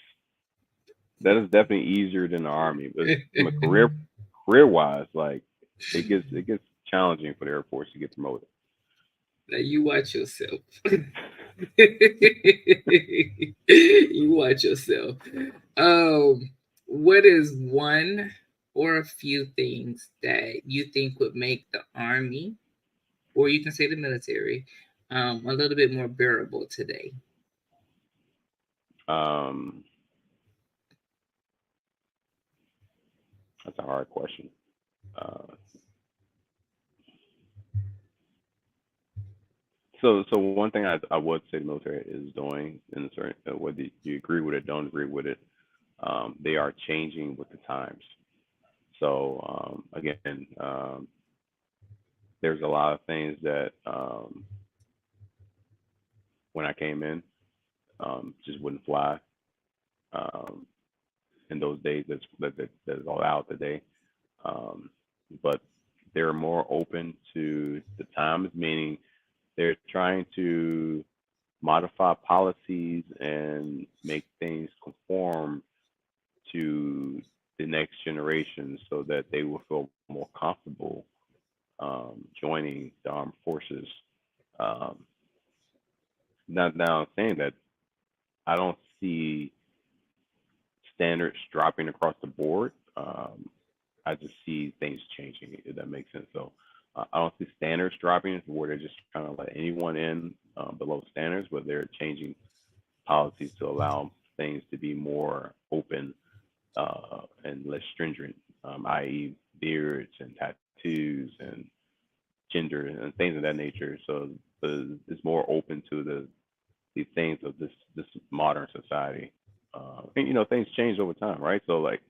that is definitely easier than the Army. But from a career wise, like it gets challenging for the Air Force to get promoted. Now you watch yourself. You watch yourself. What is one or a few things that you think would make the Army, or you can say the military, a little bit more bearable today? Um, that's a hard question. Uh, so one thing I would say the military is doing, in a certain whether you agree with it, don't agree with it, they are changing with the times. So again, there's a lot of things that when I came in just wouldn't fly um, in those days. That's all out today. Um, but they're more open to the times, meaning they're trying to modify policies and make things conform to the next generation so that they will feel more comfortable joining the armed forces. Um, now, saying that, I don't see standards dropping across the board. I just see things changing, if that makes sense. So I don't see standards dropping where they're just trying to let anyone in below standards, but they're changing policies to allow things to be more open and less stringent, i.e., beards and tattoos and gender and things of that nature. So it's more open to the things of this modern society. And, things change over time, right? So like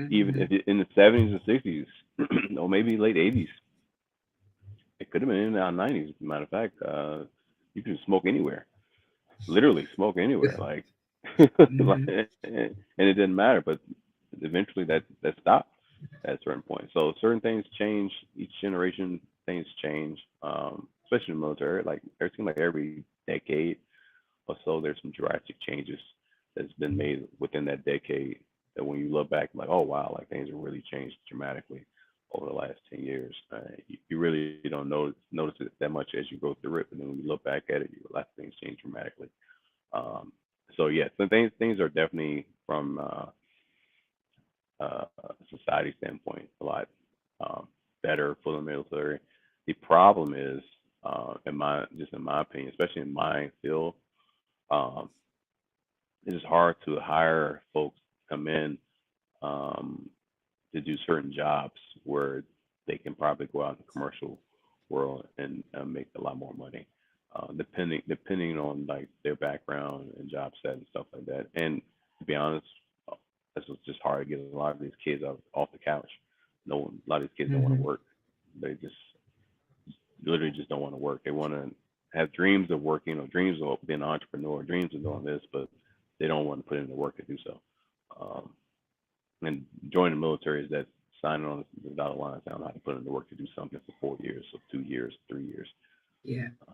even Hmm. if in the 70s and 60s, or maybe late 80s, it could have been in the 90s. Matter of fact, you can smoke anywhere, literally smoke anywhere, like, Hmm. and it didn't matter. But eventually that stopped. at a certain point. So certain things change each generation. Things change, especially in the military. Like it seems like every decade or so, there's some drastic changes that's been made within that decade. That when you look back, like, oh wow, like things have really changed dramatically over the last 10 years. You really don't notice it that much as you go through it, but then when you look back at it, you realize things change dramatically. Um, so yeah, so things are definitely from society standpoint a lot better for the military. The problem is, in my opinion, especially in my field, um, it is hard to hire folks to come in um, to do certain jobs where they can probably go out in the commercial world and make a lot more money, depending on like their background and job set and stuff like that. And to be honest, it's just hard to get a lot of these kids off the couch. No one, a lot of these kids don't want to Mm-hmm. work. They just literally just don't want to work. They want to have dreams of working or dreams of being an entrepreneur, dreams of doing this, but they don't want to put in the work to do so. Um, and joining the military is that signing on the dotted line saying I know how to put in the work to do something for 4 years, or 2 years, 3 years. Yeah, Uh,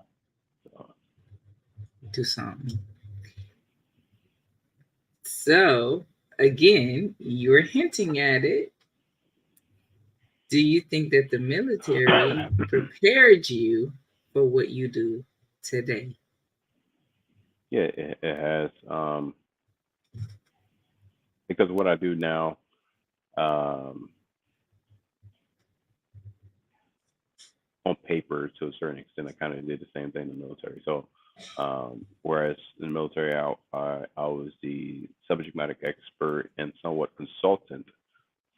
so, do something. So, again, you're hinting at it. Do you think that the military prepared you for what you do today? yeah, it has because what I do now, um, on paper to a certain extent, I kind of did the same thing in the military. So, whereas in the military, I was the subject matter expert and somewhat consultant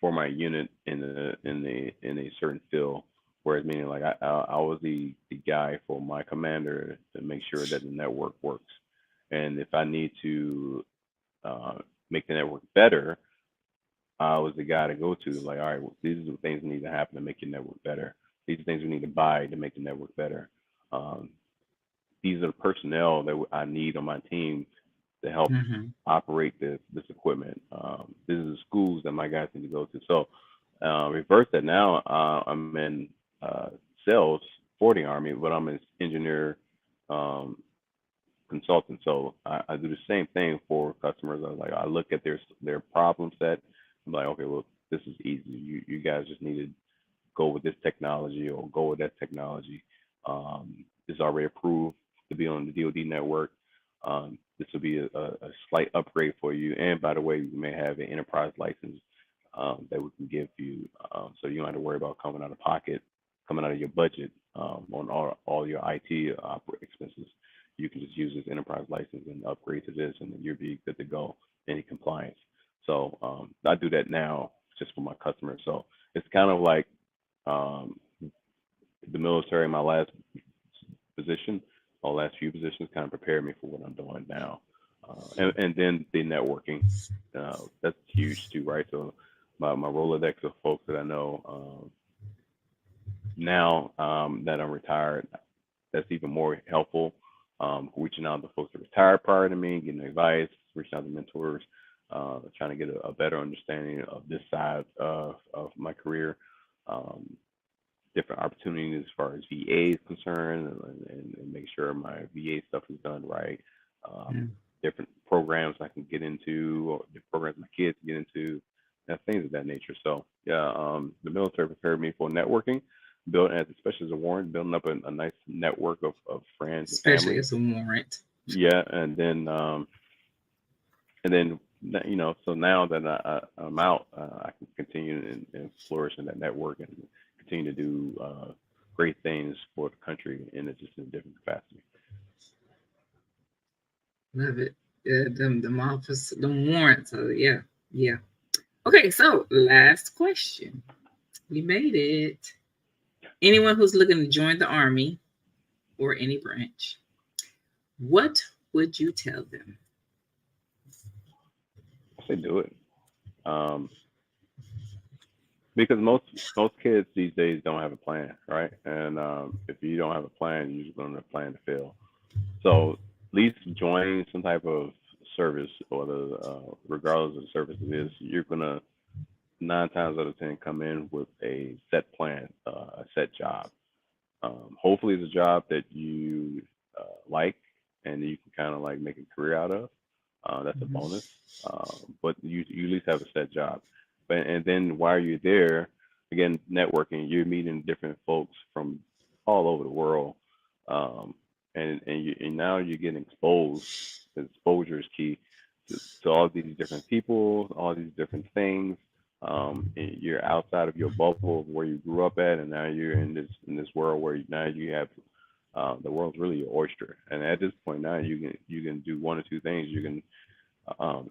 for my unit in a certain field. Whereas meaning like I was the guy for my commander to make sure that the network works, and if I need to uh, make the network better, I was the guy to go to. Like, all right, well, these are the things that need to happen to make your network better. These are things we need to buy to make the network better. Um, these are the personnel that I need on my team to help Mm-hmm. operate this equipment. This is the schools that my guys need to go to. So reverse that now. I'm in sales for the Army, but I'm an engineer um, consultant. So I do the same thing for customers. I look at their problem set. I'm like, okay, well, this is easy. You guys just need to go with this technology or go with that technology. It's already approved to be on the DoD network. This will be a slight upgrade for you. And by the way, you may have an enterprise license that we can give you, so you don't have to worry about coming out of pocket, coming out of your budget on all your IT expenses. You can just use this enterprise license and upgrade to this, and then you'll be good to go in compliance. So I do that now just for my customers. So it's kind of like um, the military, my last position, my last few positions kind of prepared me for what I'm doing now. And then the networking, that's huge too, right? So my Rolodex of folks that I know now that I'm retired, that's even more helpful. Reaching out to folks that retired prior to me, getting advice, reaching out to mentors, trying to get a better understanding of this side of my career. Um, Different opportunities as far as VA is concerned, and make sure my VA stuff is done right. Um, different programs I can get into, or the programs my kids get into, and things of that nature. So yeah, the military prepared me for networking, especially as a warrant, building up a nice network of friends and Especially family. as a warrant. Yeah, and then so now that I'm out, I can continue and flourish in that network and continue to do great things for the country in just a different capacity. Love it. Them office, them warrants. Yeah, yeah. Okay, so last question. We made it. Anyone who's looking to join the army or any branch, what would you tell them? I say do it, um, because most kids these days don't have a plan, right? And if you don't have a plan, you're just going to plan to fail. So at least joining some type of service, or regardless of the service it is, you're gonna 9 times out of 10 come in with a set plan, a set job. Hopefully, it's a job that you like and you can kind of like make a career out of. That's a Mhm. bonus. But you at least have a set job. But and then while you're there, again, networking, you're meeting different folks from all over the world, um, and now you're getting exposed. Exposure is key to all these different people, all these different things. And you're outside of your bubble of where you grew up at, and now you're in this world where now you have the world's really your oyster. And at this point now, you can do one or two things. You can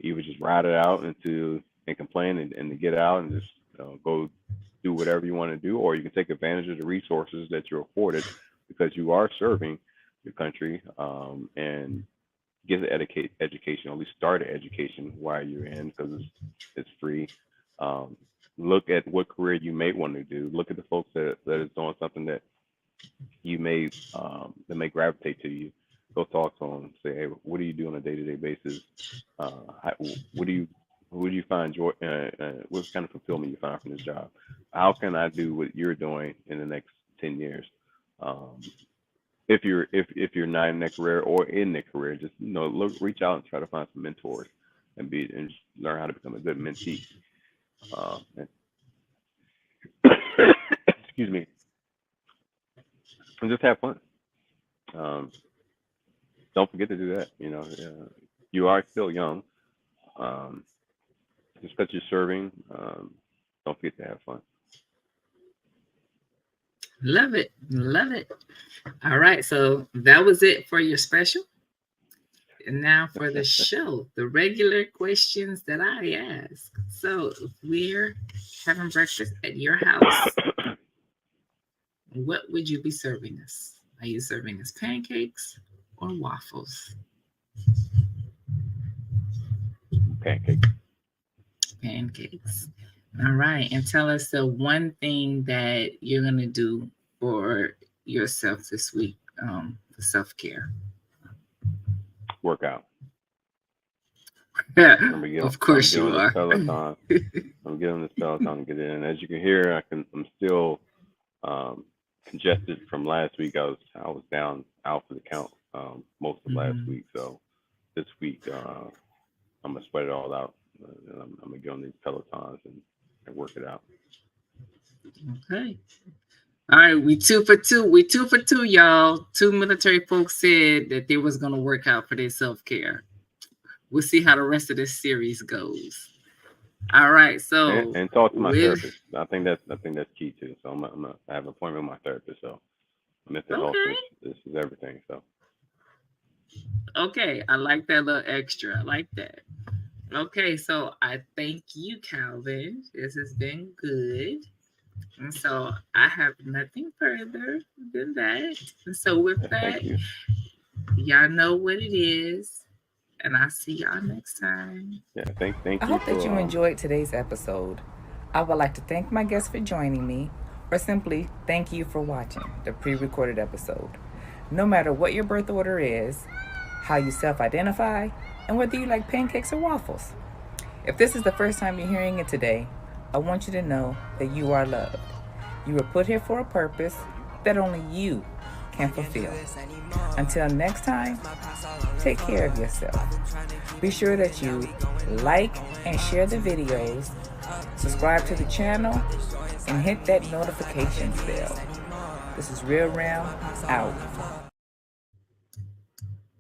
either just ride it out into and complain and to get out and just go do whatever you want to do, or you can take advantage of the resources that you're afforded because you are serving your country, and get an education, or at least start an education while you're in, because it's free. Um, Look at what career you may want to do. Look at the folks that is doing something that you may that may gravitate to you. Go talk to them. Say, hey, what do you do on a day-to-day basis? What do you find joy? What kind of fulfillment you find from this job? How can I do what you're doing in the next 10 years? Um, if you're not in that career or in that career, just reach out and try to find some mentors and learn how to become a good mentee. And excuse me, and just have fun. Um, don't forget to do that. You are still young. Um, just because you're serving, don't forget to have fun. Love it. Love it. All right. So that was it for your special. And now for the show, the regular questions that I ask. So if we're having breakfast at your house, what would you be serving us? Are you serving us pancakes or waffles? Pancakes. Pancakes. All right. And tell us the one thing that you're going to do for yourself this week, for self care. Workout. Of course you are. Peloton. I'm getting this Peloton to get in. As you can hear, I'm still congested from last week. I was down out for the count most of last week. So this week I'm gonna sweat it all out. And I'm gonna get on these Pelotons and work it out. Okay. All right, we 2 for 2. We 2 for 2, y'all. 2 military folks said that they was gonna work out for their self-care. We'll see how the rest of this series goes. All right, so and talk to my therapist. I think that's key too. So I have an appointment with my therapist. So mental health is everything. So okay, I like that little extra. I like that. Okay, so I thank you, Calvin. This has been good. And so I have nothing further than that. And so with that, y'all know what it is. And I'll see y'all next time. Yeah, thank you. I hope that you enjoyed today's episode. I would like to thank my guests for joining me, or simply thank you for watching the pre-recorded episode. No matter what your birth order is, how you self-identify, and whether you like pancakes or waffles. If this is the first time you're hearing it today, I want you to know that you are loved. You were put here for a purpose that only you can fulfill. Until next time, take care of yourself. Be sure that you like and share the videos, subscribe to the channel, and hit that notifications bell. This is Real Ram out.